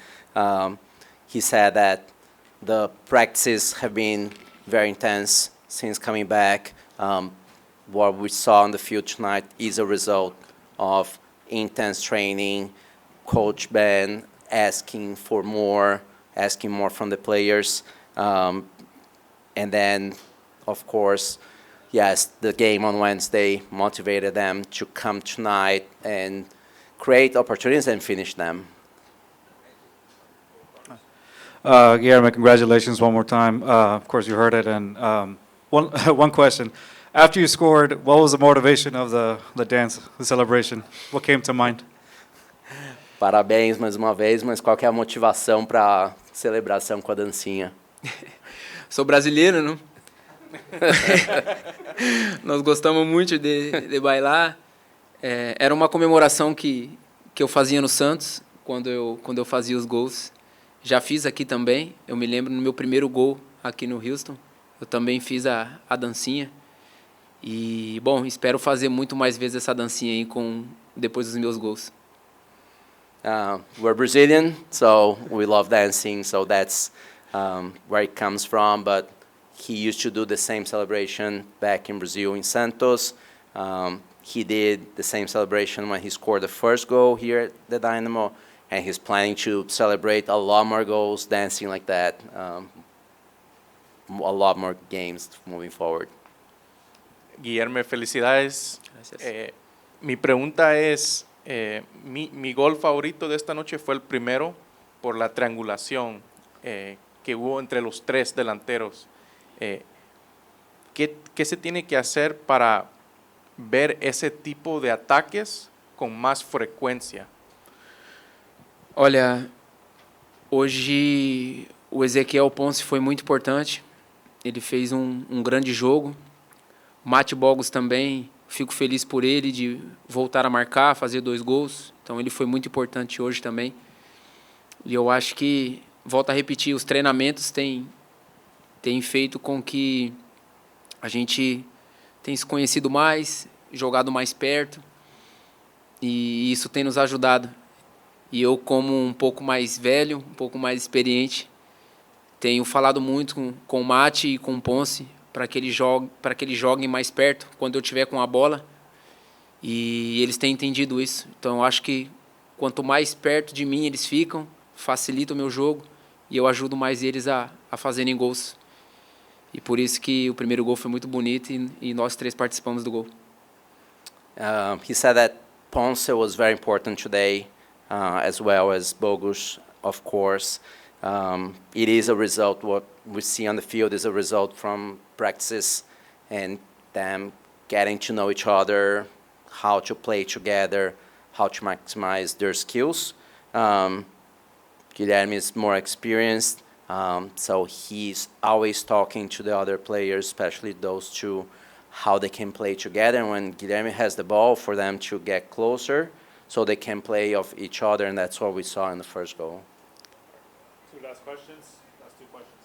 He said that the practices have been very intense since coming back. What we saw on the field tonight is a result of intense training, Coach Ben asking more from the players. And then, of course, yes, the game on Wednesday motivated them to come tonight and create opportunities and finish them. Guilherme, congratulations one more time. Of course, you heard it. And one question. After you scored, what was the motivation of the dance, the celebration? What came to mind? Parabéns mais uma vez, mas qual que é a motivação para celebração com a dancinha? Sou brasileiro, não? Nós gostamos muito de bailar. Era uma comemoração que eu fazia no Santos, quando eu fazia os gols. Já fiz aqui também. Eu me lembro no meu primeiro gol aqui no Houston, eu também fiz a dancinha. E, bom, espero fazer muito mais vezes essa dancinha aí depois dos meus gols. We're Brazilian, so we love dancing, so that's where he comes from, but he used to do the same celebration back in Brazil in Santos. He did the same celebration when he scored the first goal here at the Dynamo, and he's planning to celebrate a lot more goals, dancing like that, a lot more games moving forward. Guilherme, felicidades. Mi pregunta es, mi gol favorito de esta noche fue el primero por la triangulación que hubo entre los tres delanteros. ¿Qué se tiene que hacer para ver esse tipo de ataques com mais frequência? Olha, hoje o Ezequiel Ponce foi muito importante. Ele fez um grande jogo. Mate Bogos também, fico feliz por ele de voltar a marcar, fazer 2 gols. Então ele foi muito importante hoje também. E eu acho que, volto a repetir, os treinamentos têm feito com que a gente tenha se conhecido mais, jogado mais perto, e isso tem nos ajudado. E eu, como um pouco mais velho, um pouco mais experiente, tenho falado muito com o Mate e com o Ponce para que eles joguem mais perto quando eu estiver com a bola, e eles têm entendido isso. Então eu acho que quanto mais perto de mim eles ficam, facilita o meu jogo e eu ajudo mais eles a fazerem gols. E por isso que o primeiro gol foi muito bonito e nós 3 participamos do gol. He said that Ponce was very important today, as well as Bogus, of course. It is a result, what we see on the field is a result from practices and them getting to know each other, how to play together, how to maximize their skills. Guilherme is more experienced, so he's always talking to the other players, especially those two, how they can play together. And when Guilherme has the ball, for them to get closer so they can play off each other, and that's what we saw in the first goal. 2 last questions. Last 2 questions.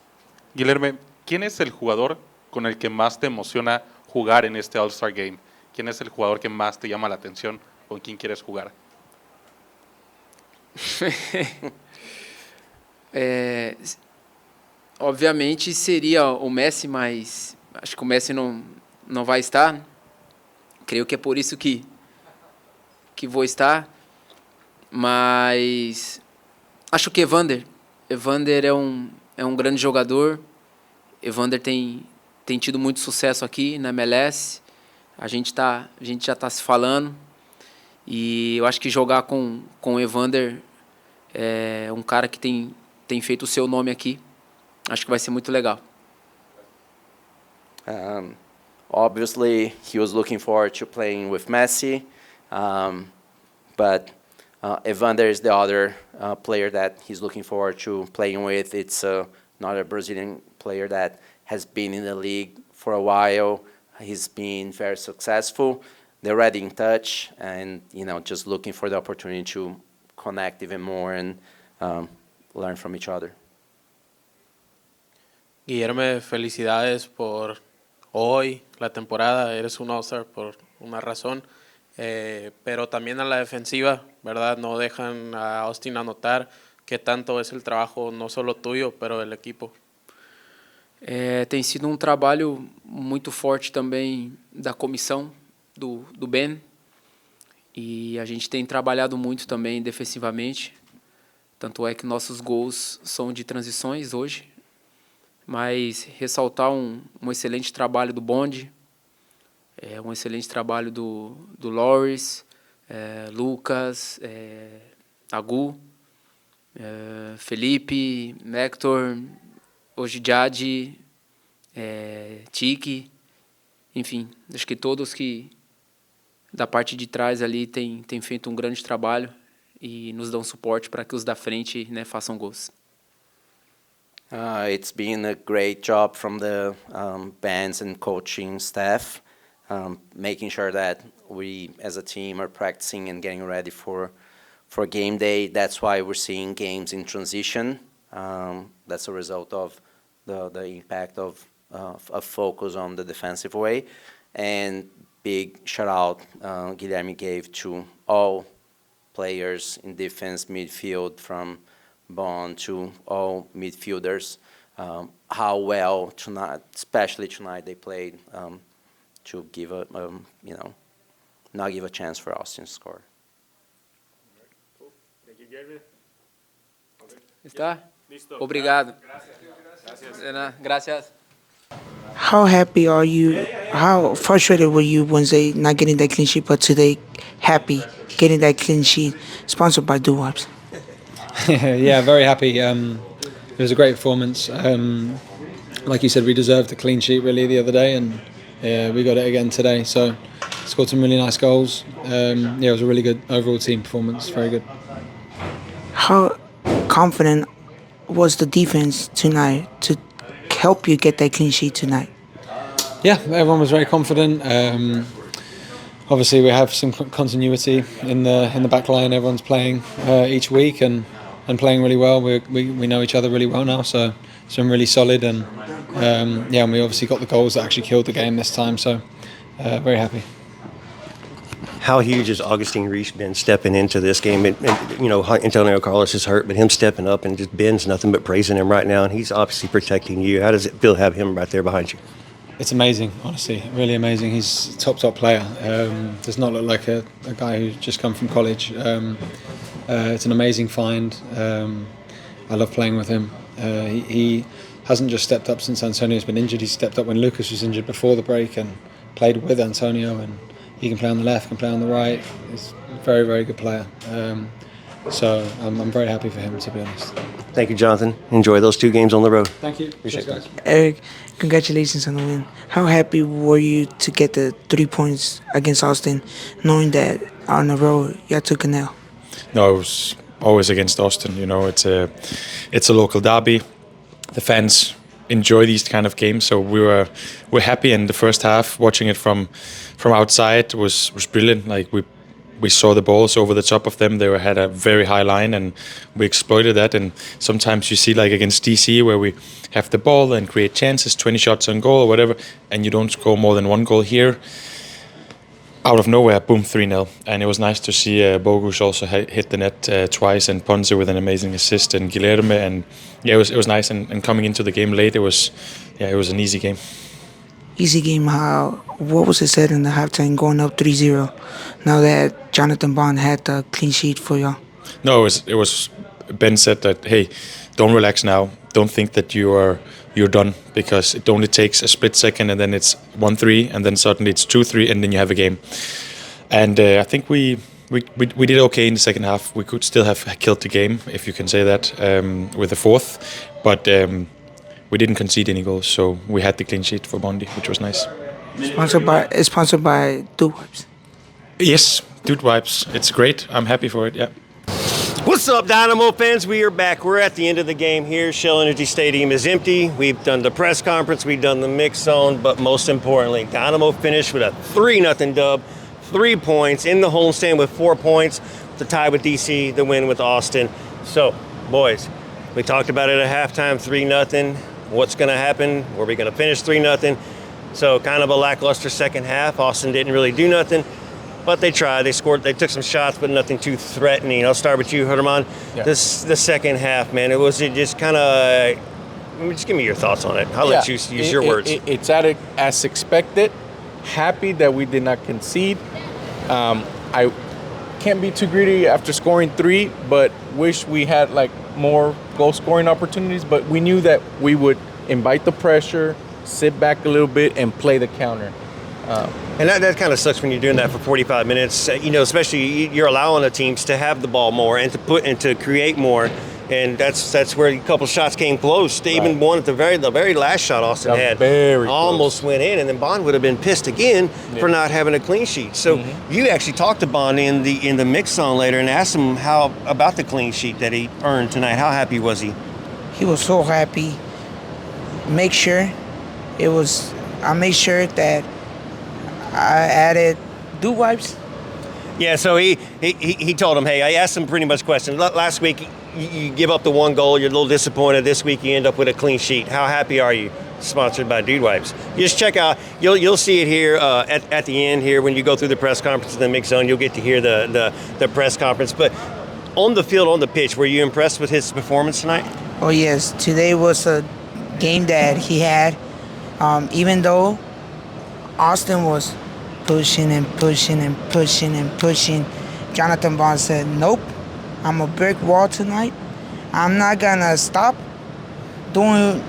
Guilherme, ¿quién es el jugador con el que más te emociona jugar en este All-Star Game? ¿Quién es el jugador que más te llama la atención? ¿Con quién quieres jugar? Obviamente seria o Messi, mas acho que o Messi não vai estar. Creio que é por isso que vou estar. Mas acho que Evander é um grande jogador. Evander tem tido muito sucesso aqui na MLS. A gente já está se falando. E eu acho que jogar com o Evander é um cara que tem feito o seu nome aqui. Acho que vai ser muito legal. Obviously, he was looking forward to playing with Messi, but Evander is the other player that he's looking forward to playing with. It's another Brazilian player that has been in the league for a while. He's been very successful. They're already in touch, and just looking for the opportunity to connect even more and learn from each other. Guilherme, felicidades por hoy, la temporada. Eres un All-Star por una razón, pero también a la defensiva, ¿verdad? No dejan a Austin anotar. ¿Qué tanto es el trabajo, no solo tuyo, pero del equipo? Tem sido um trabalho muito forte também da comissão do Ben, e a gente tem trabalhado muito também defensivamente. Tanto é que nossos gols são de transições hoje, mas ressaltar um excelente trabalho do Bond, um excelente trabalho do Loris, Lucas, Agu, Felipe, Hector, hoje Jade, Tiki, enfim, acho que todos que da parte de trás ali têm feito um grande trabalho e nos dão suporte para que os da frente façam gols. It's been a great job from the bands and coaching staff, making sure that we as a team are practicing and getting ready for game day. That's why we're seeing games in transition. That's a result of the impact of focus on the defensive way. And big shout out Guilherme gave to all players in defense, midfield, from Bond to all midfielders. how well tonight, especially tonight, they played to give a, not give a chance for Austin to score. Thank you, Guilherme. Está? Listo. Obrigado. Gracias. Gracias. How happy are you? How frustrated were you Wednesday not getting that clean sheet, but today happy getting that clean sheet sponsored by Do Wipes? Yeah, very happy. It was a great performance. Like you said, we deserved a clean sheet really the other day, and we got it again today. So scored some really nice goals. It was a really good overall team performance. Very good. How confident was the defense tonight to help you get that clean sheet tonight? Yeah, everyone was very confident. Obviously, we have some continuity in the back line. Everyone's playing each week and playing really well. We know each other really well now, so it's been really solid. And and we obviously got the goals that actually killed the game this time. So very happy. How huge has Augustine Reese been stepping into this game? And Antonio Carlos is hurt, but him stepping up and just Ben's nothing but praising him right now, and he's obviously protecting you. How does it feel to have him right there behind you? It's amazing, honestly, really amazing. He's a top player. Does not look like a guy who's just come from college. It's an amazing find. I love playing with him. He hasn't just stepped up since Antonio's been injured. He stepped up when Lucas was injured before the break and played with Antonio, and he can play on the left, can play on the right. He's a very, very good player. So I'm very happy for him, to be honest. Thank you, Jonathan. Enjoy those 2 games on the road. Thank you. Appreciate it. Eric, congratulations on the win. How happy were you to get the 3 points against Austin, knowing that on the road you took an L? No, it was always against Austin. It's a local derby. The fans enjoy these kind of games, so we're happy. In the first half, watching it from outside was brilliant. Like we saw the balls over the top of them. They had a very high line, and we exploited that. And sometimes you see, like against DC, where we have the ball and create chances, 20 shots on goal or whatever, and you don't score more than 1 goal. Here, out of nowhere, boom, 3-0. And it was nice to see Bogus also hit the net twice, and Ponce with an amazing assist, and Guilherme. And yeah, it was nice. And coming into the game late, it was an easy game. Easy game. What was it said in the halftime going up 3-0 now that Jonathan Bond had the clean sheet for y'all? No, it was Ben said that, hey, don't relax now. Don't think that you're done, because it only takes a split second, and then it's 1-3, and then suddenly it's 2-3, and then you have a game. And I think we did okay in the second half. We could still have killed the game, if you can say that, with the 4th, but we didn't concede any goals, so we had the clean sheet for Bondi, which was nice. Sponsored by Dude Wipes. Yes, Dude Wipes. It's great. I'm happy for it. Yeah. What's up, Dynamo fans? We are back. We're at the end of the game here. Shell Energy Stadium is empty. We've done the press conference. We've done the mix zone. But most importantly, Dynamo finished with a 3-0 dub, 3 points in the homestand with 4 points. The tie with DC, the win with Austin. So, boys, we talked about it at halftime, 3-0. What's going to happen? Were we going to finish 3-0? So kind of a lackluster second half. Austin didn't really do nothing. But they tried. They scored. They took some shots, but nothing too threatening. I'll start with you, Herman. Yeah. The second half, man. It just kind of. Just give me your thoughts on it. I'll let you use your words. It's as expected. Happy that we did not concede. I can't be too greedy after scoring 3, but wish we had like more goal scoring opportunities. But we knew that we would invite the pressure, sit back a little bit, and play the counter. And that kind of sucks when you're doing that for 45 minutes. Especially you're allowing the teams to have the ball more and to put and to create more. And that's where a couple shots came close. They even won at the very last shot Austin had. Almost went in, and then Bond would have been pissed again for not having a clean sheet. So you actually talked to Bond in the mix zone later and asked him how about the clean sheet that he earned tonight. How happy was he? He was so happy. I made sure that I added Dude Wipes. Yeah, so he told him, hey, I asked him pretty much questions. Last week, you give up the 1 goal, you're a little disappointed. This week, you end up with a clean sheet. How happy are you? Sponsored by Dude Wipes. You just check out, you'll see it here at the end here when you go through the press conference in the mix zone. You'll get to hear the press conference. But on the field, on the pitch, were you impressed with his performance tonight? Oh, yes. Today was a game that he had. Even though Austin was pushing and pushing and pushing and pushing, Jonathan Bond said, nope, I'm a brick wall tonight. I'm not gonna stop doing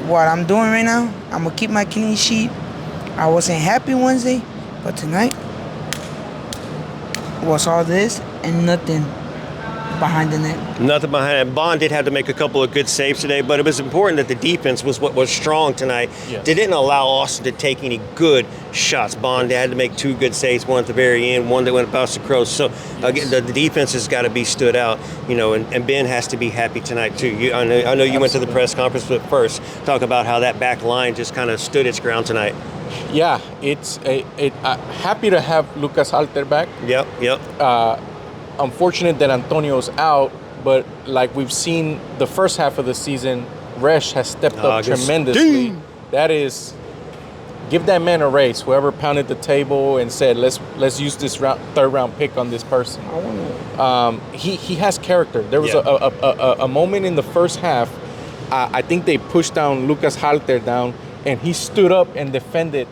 what I'm doing right now. I'm gonna keep my clean sheet. I wasn't happy Wednesday, but tonight was all this and nothing behind the net. Nothing behind it. Bond did have to make a couple of good saves today, but it was important that the defense was what was strong tonight. Yes. They didn't allow Austin to take any good shots. Bond had to make 2 good saves, one at the very end, one that went past the cross. So again, the defense has got to be stood out, and Ben has to be happy tonight too. I know you went to the press conference, but first talk about how that back line just kind of stood its ground tonight. Yeah, it's happy to have Lucas Halter back. Yep. Unfortunate that Antonio's out, but like we've seen the first half of the season, Resch has stepped up tremendously. That is, give that man a raise. Whoever pounded the table and said, let's use this third round pick on this person. He has character. There was a moment in the first half. I think they pushed down Lucas Halter down, and he stood up and defended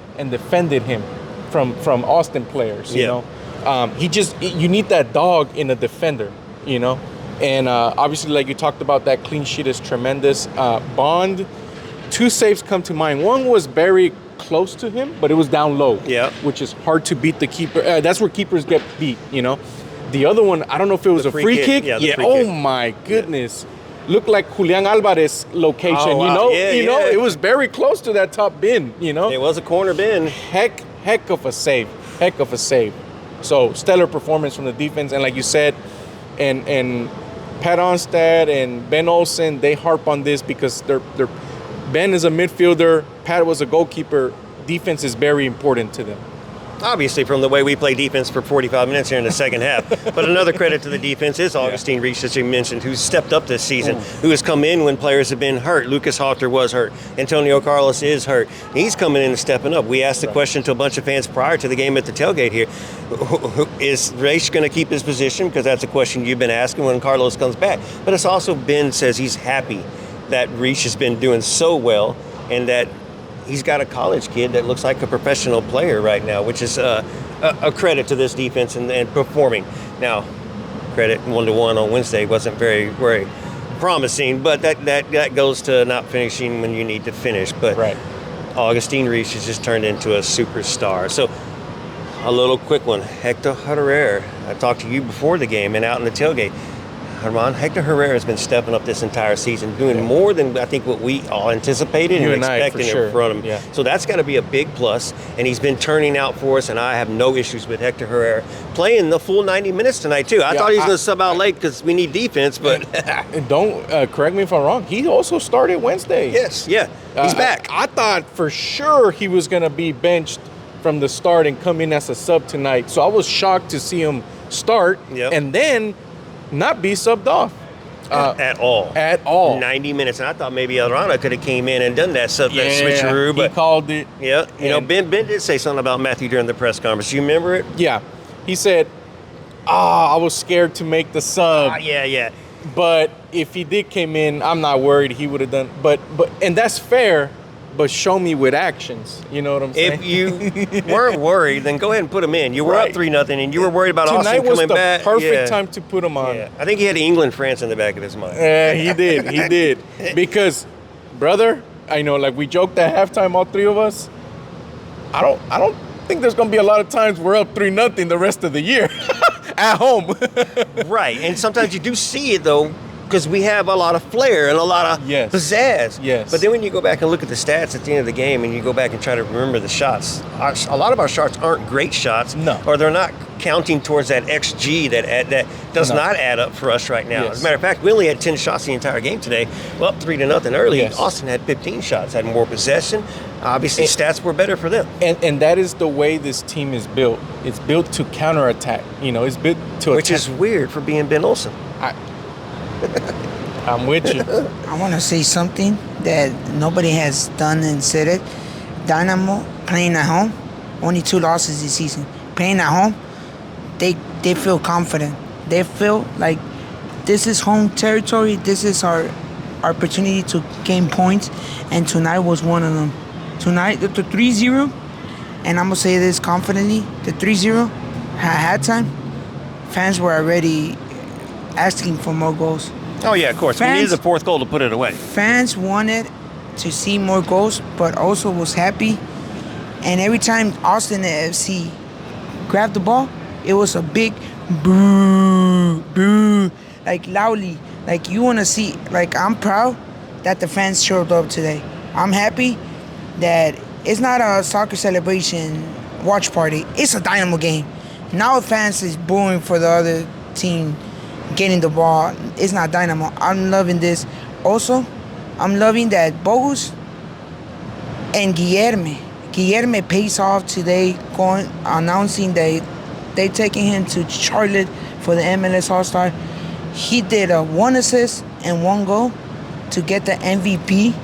him from Austin players. You know. You need that dog in a defender, and obviously, like you talked about, that clean sheet is tremendous. Bond, 2 saves come to mind. One was very close to him, but it was down low, which is hard to beat the keeper. That's where keepers get beat, The other one, I don't know if it was a free kick. Oh my goodness. Looked like Julian Alvarez location, It was very close to that top bin, It was a corner bin. Heck of a save. So stellar performance from the defense, and like you said, and Pat Onstad and Ben Olsen, they harp on this because Ben is a midfielder, Pat was a goalkeeper. Defense is very important to them. Obviously, from the way we play defense for 45 minutes here in the second half. But another credit to the defense is Augustine Reach, as you mentioned, who's stepped up this season, who has come in when players have been hurt. Lucas Halter was hurt. Antonio Carlos is hurt. He's coming in and stepping up. We asked the question to a bunch of fans prior to the game at the tailgate here. Is Reach going to keep his position? Because that's a question you've been asking when Carlos comes back. But it's also Ben says he's happy that Reach has been doing so well and that he's got a college kid that looks like a professional player right now, which is a credit to this defense and performing. Now, credit 1-1 on Wednesday wasn't very, very promising, but that goes to not finishing when you need to finish. But Augustine Reach has just turned into a superstar. So a little quick one. Hector Herrera, I talked to you before the game and out in the tailgate. Hector Herrera has been stepping up this entire season, doing more than I think what we all anticipated and expecting in front of him. So that's got to be a big plus, and he's been turning out for us, and I have no issues with Hector Herrera playing the full 90 minutes tonight, too. I thought he was going to sub out late because we need defense, but... Don't correct me if I'm wrong. He also started Wednesday. Yes, he's back. I thought for sure he was going to be benched from the start and come in as a sub tonight, so I was shocked to see him start, and then not be subbed off at all. 90 minutes, and I thought maybe Arana could have came in and done that switcheroo, but he called it. Ben did say something about Matthew during the press conference. You remember it? Yeah, he said, I was scared to make the sub. But if he did came in, I'm not worried he would have done. But and that's fair. But show me with actions. You know what I'm saying? If you weren't worried, then go ahead and put him in. You were up 3-0, and you were worried about Austin coming back. Tonight was the perfect time to put him on. I think he had England-France in the back of his mind. Yeah, he did. Because, brother, I know, like we joked at halftime, all 3 of us. I don't think there's going to be a lot of times we're up 3-0 the rest of the year at home. Right, and sometimes you do see it, though, because we have a lot of flair and a lot of pizzazz. Yes. But then when you go back and look at the stats at the end of the game and you go back and try to remember the shots, a lot of our shots aren't great shots. No. Or they're not counting towards that XG that does not add up for us right now. As a matter of fact, we only had 10 shots the entire game today. Well, up 3-0 early. Austin had 15 shots, had more possession. Obviously, stats were better for them. And that is the way this team is built. It's built to counterattack. It's built to Which is weird for being Ben Olsen. I'm with you. I want to say something that nobody has done and said it. Dynamo playing at home, only 2 losses this season. Playing at home, they feel confident. They feel like this is home territory. This is our opportunity to gain points, and tonight was one of them. Tonight, the 3-0, and I'm going to say this confidently, the 3-0 at halftime, fans were already asking for more goals. Oh, yeah, of course. We needed the fourth goal to put it away. Fans wanted to see more goals, but also was happy. And every time Austin FC grabbed the ball, it was a big boo, boo, like loudly. Like you want to see, like I'm proud that the fans showed up today. I'm happy that it's not a soccer celebration watch party. It's a Dynamo game. Now fans is booing for the other team getting the ball. It's not Dynamo. I'm loving this. Also, I'm loving that Bogus and Guilherme pays off today, announcing that they taking him to Charlotte for the MLS All-Star. He did a 1 assist and 1 goal to get the MVP,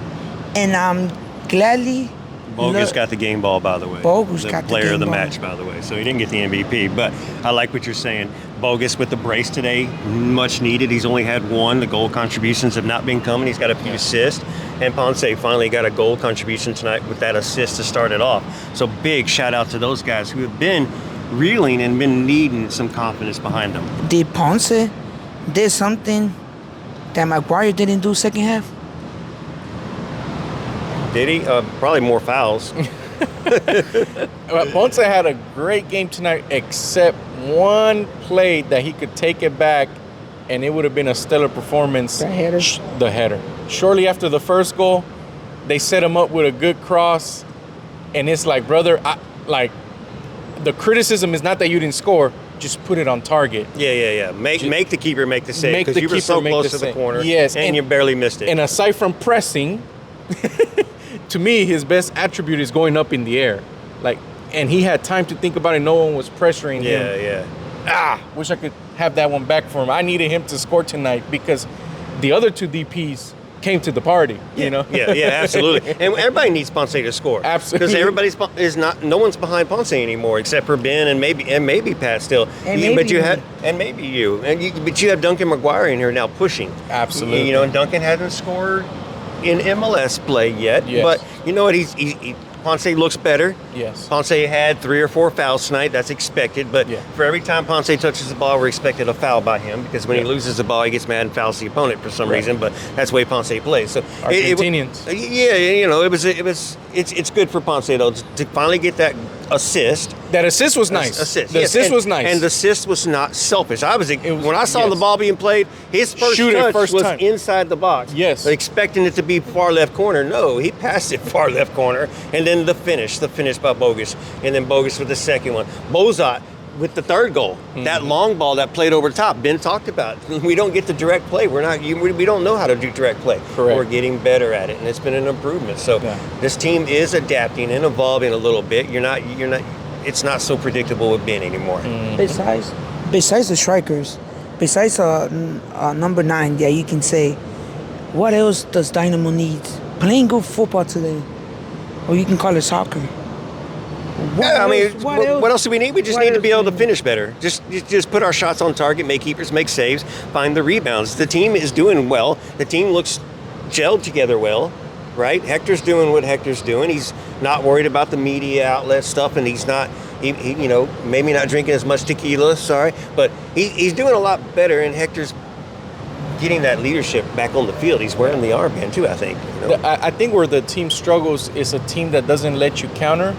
and I'm gladly. Bogus got the game ball, by the way. Bogus got the player of the game match, by the way. So he didn't get the MVP, but I like what you're saying. Bogus with the brace today, much needed. He's only had 1. The goal contributions have not been coming. He's got a few assists. And Ponce finally got a goal contribution tonight with that assist to start it off. So big shout out to those guys who have been reeling and been needing some confidence behind them. Did Ponce did something that Maguire didn't do second half? Did he? Probably more fouls. Ponce had a great game tonight, except one play that he could take it back, and it would have been a stellar performance. The header. The header. Shortly after the first goal, they set him up with a good cross, and it's like, brother, the criticism is not that you didn't score, just put it on target. Yeah. Make the keeper make the save, because you were so close to the corner. Yes, and you barely missed it. And aside from pressing, to me, his best attribute is going up in the air. And he had time to think about it. No one was pressuring him. Wish I could have that one back for him. I needed him to score tonight because the other 2 DPs came to the party, you know? Yeah, absolutely. And everybody needs Ponce to score. Absolutely. Because no one's behind Ponce anymore except for Ben and maybe Pat still. And maybe you. But you have Duncan Maguire in here now pushing. Absolutely. You know, and Duncan hasn't scored in MLS play yet. Yes. But you know what? Ponce looks better. Yes. Ponce had 3 or 4 fouls tonight. That's expected. But for every time Ponce touches the ball, we're expected a foul by him, because when he loses the ball, he gets mad and fouls the opponent for some reason. But that's the way Ponce plays. So Argentinians. It's good for Ponce though to finally get that assist. That assist was nice. Assist was nice. And the assist was not selfish. When I saw the ball being played, his first touch was inside the box. Yes. Expecting it to be far left corner. No, he passed it far left corner. And then the finish by Bogus. And then Bogus with the second one. Bozot with the third goal. That long ball that played over the top. Ben talked about it. We don't get the direct play. We don't know how to do direct play. Correct. We're getting better at it, and it's been an improvement. So this team is adapting and evolving a little bit. It's not so predictable with Ben anymore. Besides the strikers, besides number 9, you can say, what else does Dynamo need? Playing good football today, or you can call it soccer. What else do we need? We just need to be able to finish better. Just put our shots on target, make keepers, make saves, find the rebounds. The team is doing well. The team looks gelled together well, right? Hector's doing what Hector's doing. He's not worried about the media outlet stuff, and he's not, maybe not drinking as much tequila, but he's doing a lot better, and Hector's getting that leadership back on the field. He's wearing the armband too, I think. I think where the team struggles is a team that doesn't let you counter.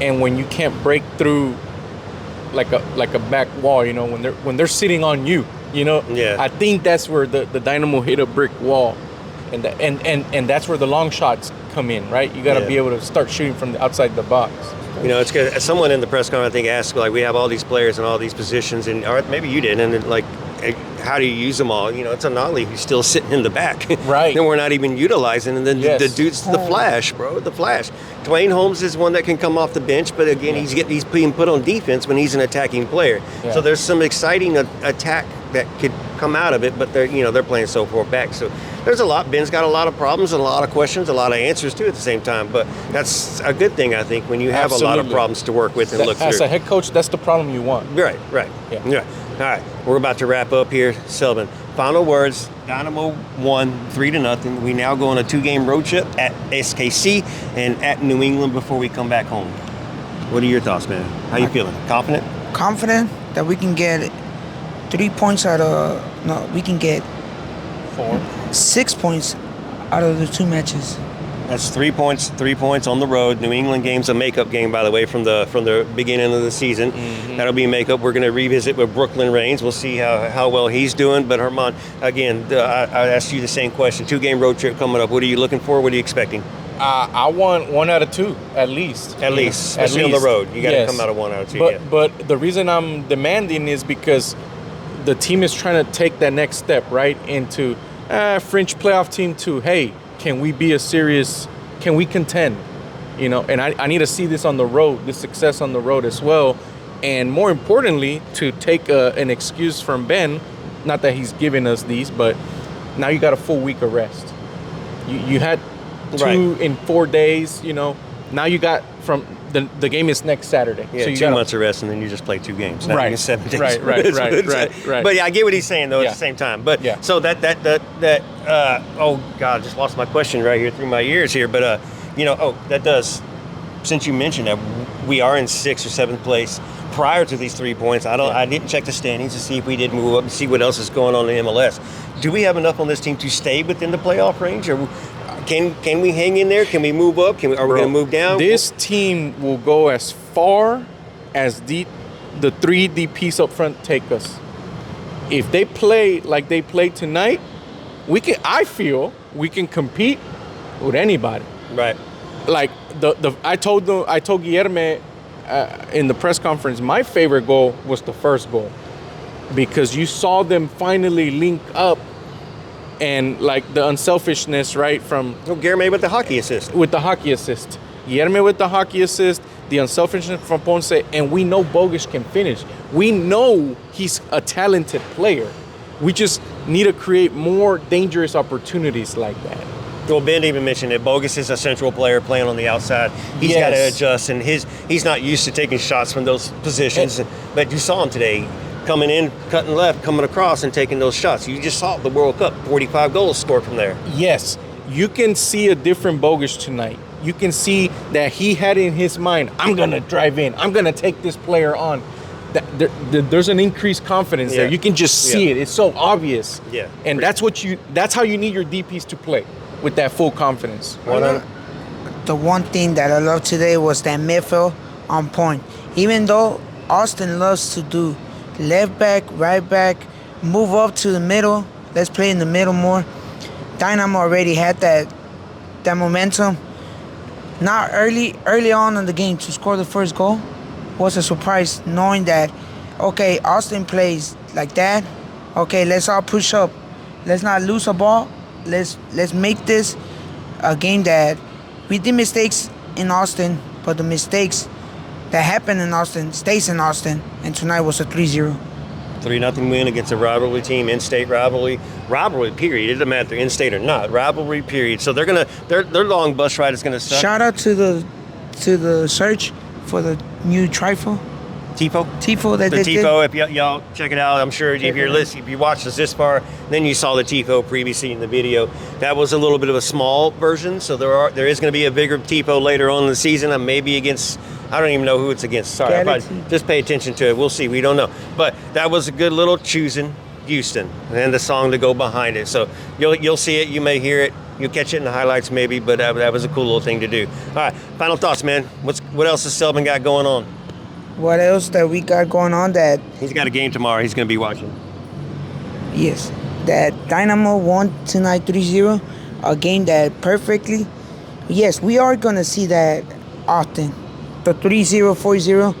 And when you can't break through like a back wall, when they're sitting on you, I think that's where the Dynamo hit a brick wall, and that's where the long shots come in, right? You got to be able to start shooting from the outside the box. It's good. Someone in the press conference, I think, asked, we have all these players and all these positions, or maybe you did, and how do you use them all? It's Anali who's still sitting in the back. Right. And we're not even utilizing. And then the dude's the flash, bro. The flash. Dwayne Holmes is one that can come off the bench, but again, he's being put on defense when he's an attacking player. Yeah. So there's some exciting attack that could come out of it, but they're playing so far back. So there's a lot. Ben's got a lot of problems and a lot of questions, a lot of answers too at the same time. But that's a good thing, I think, when you have a lot of problems to work with and look through. As a head coach, that's the problem you want. Right. Yeah. All right, we're about to wrap up here. Selvin, final words. Dynamo won 3-0. We now go on a 2-game road trip at SKC and at New England before we come back home. What are your thoughts, man? How you feeling? Confident? Confident that we can get 3 points we can get 6 points out of the 2 matches. That's 3 points. 3 points on the road. New England game's a makeup game, by the way, from the beginning of the season. That'll be makeup. We're going to revisit with Brooklyn Reigns. We'll see how well he's doing. But Herman, again, I asked you the same question. 2-game road trip coming up. What are you looking for? What are you expecting? I want 1 out of 2 at least. At least, especially on the road, you got to come out of 1 out of 2. But the reason I'm demanding is because the team is trying to take that next step, right, into French playoff team to, hey, can we be can we contend? You know, and I need to see this on the road, this success on the road as well. And more importantly, to take an excuse from Ben, not that he's giving us these, but now you got a full week of rest. You had 2 in 4 days, you know. Now you got from the game is next Saturday. Yeah, so 2 months of rest, and then you just play 2 games. Now Right. you get 7 days. Right. But yeah, I get what he's saying though at the same time. But so that oh God, I just lost my question right here through my ears here. But that does. Since you mentioned that we are in 6th or 7th place prior to these 3 points, I didn't check the standings to see if we did move up and see what else is going on in MLS. Do we have enough on this team to stay within the playoff range, or can we hang in there? Can we move up? Are we going to move down? This team will go as far as the 3 DPs up front take us. If they play like they played tonight, I feel we can compete with anybody. Right. Like I told Guilherme in the press conference, my favorite goal was the first goal, because you saw them finally link up. And like the unselfishness, right, from Guilherme with the hockey assist. With the hockey assist. Guilherme with the hockey assist, the unselfishness from Ponce, and we know Bogusz can finish. We know he's a talented player. We just need to create more dangerous opportunities like that. Well, Ben even mentioned that Bogusz is a central player playing on the outside. He's got to adjust, and he's not used to taking shots from those positions. But you saw him today. Coming in, cutting left, coming across, and taking those shots. You just saw the World Cup, 45 goals scored from there. Yes, you can see a different Bogusz tonight. You can see that he had in his mind, I'm going to drive in. I'm going to take this player on. There's an increased confidence there. You can just see it. It's so obvious. Yeah. And that's how you need your DPs to play, with that full confidence. The one thing that I loved today was that midfield on point. Even though Austin loves to do left back, right back, move up to the middle. Let's play in the middle more. Dynamo already had that momentum. Not early on in the game to score the first goal was a surprise, knowing that, okay, Austin plays like that. Okay, let's all push up. Let's not lose a ball. Let's make this a game that we did mistakes in Austin, but the mistakes that happened in Austin stays in Austin, and tonight was a 3-0. 3-0 win against a rivalry team, in-state rivalry period. It doesn't matter if they're in-state or not, rivalry period. So their long bus ride is gonna suck. Shout out to the search for the new Tifo that the they did. Tifo, if y'all check it out, I'm sure if you watched us this far, then you saw the Tifo previously in the video. That was a little bit of a small version, so there is going to be a bigger Tifo later on in the season, and maybe against, I don't even know who it's against. Sorry, just pay attention to it. We'll see. We don't know. But that was a good little choosing Houston and the song to go behind it. So you'll see it. You may hear it. You'll catch it in the highlights maybe, but that was a cool little thing to do. All right, final thoughts, man. What else has Selvin got going on? What else that we got going on that... He's got a game tomorrow he's going to be watching. Yes. That Dynamo won tonight 3-0. A game that perfectly... Yes, we are going to see that often. The 3-0, 4-0.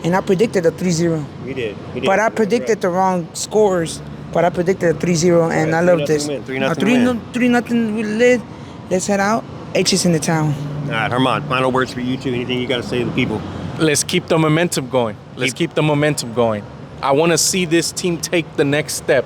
And I predicted a 3-0. You did. But I predicted the wrong scores. But I predicted a 3-0, and I love this. 3-0 win. Let's head out. H is in the town. All right, Herman, final words for you two. Anything you got to say to the people? Let's keep the momentum going. I want to see this team take the next step.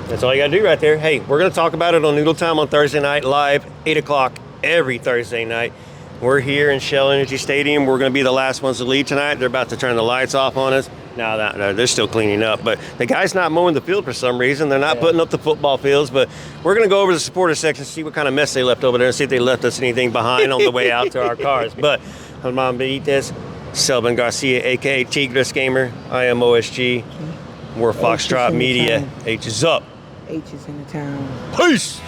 That's all you got to do right there. Hey, we're going to talk about it on Noodle Time on Thursday night, live, 8 o'clock every Thursday night. We're here in Shell Energy Stadium. We're going to be the last ones to leave tonight. They're about to turn the lights off on us. No, they're still cleaning up. But the guy's not mowing the field for some reason. They're not putting up the football fields. But we're going to go over to the supporter section, see what kind of mess they left over there, and see if they left us anything behind on the way out to our cars. But German Benitez, Selvin Garcia, a.k.a. Tigres Gamer, I am OSG. We're Foxtrot Media. H is up. H is in the town. Peace!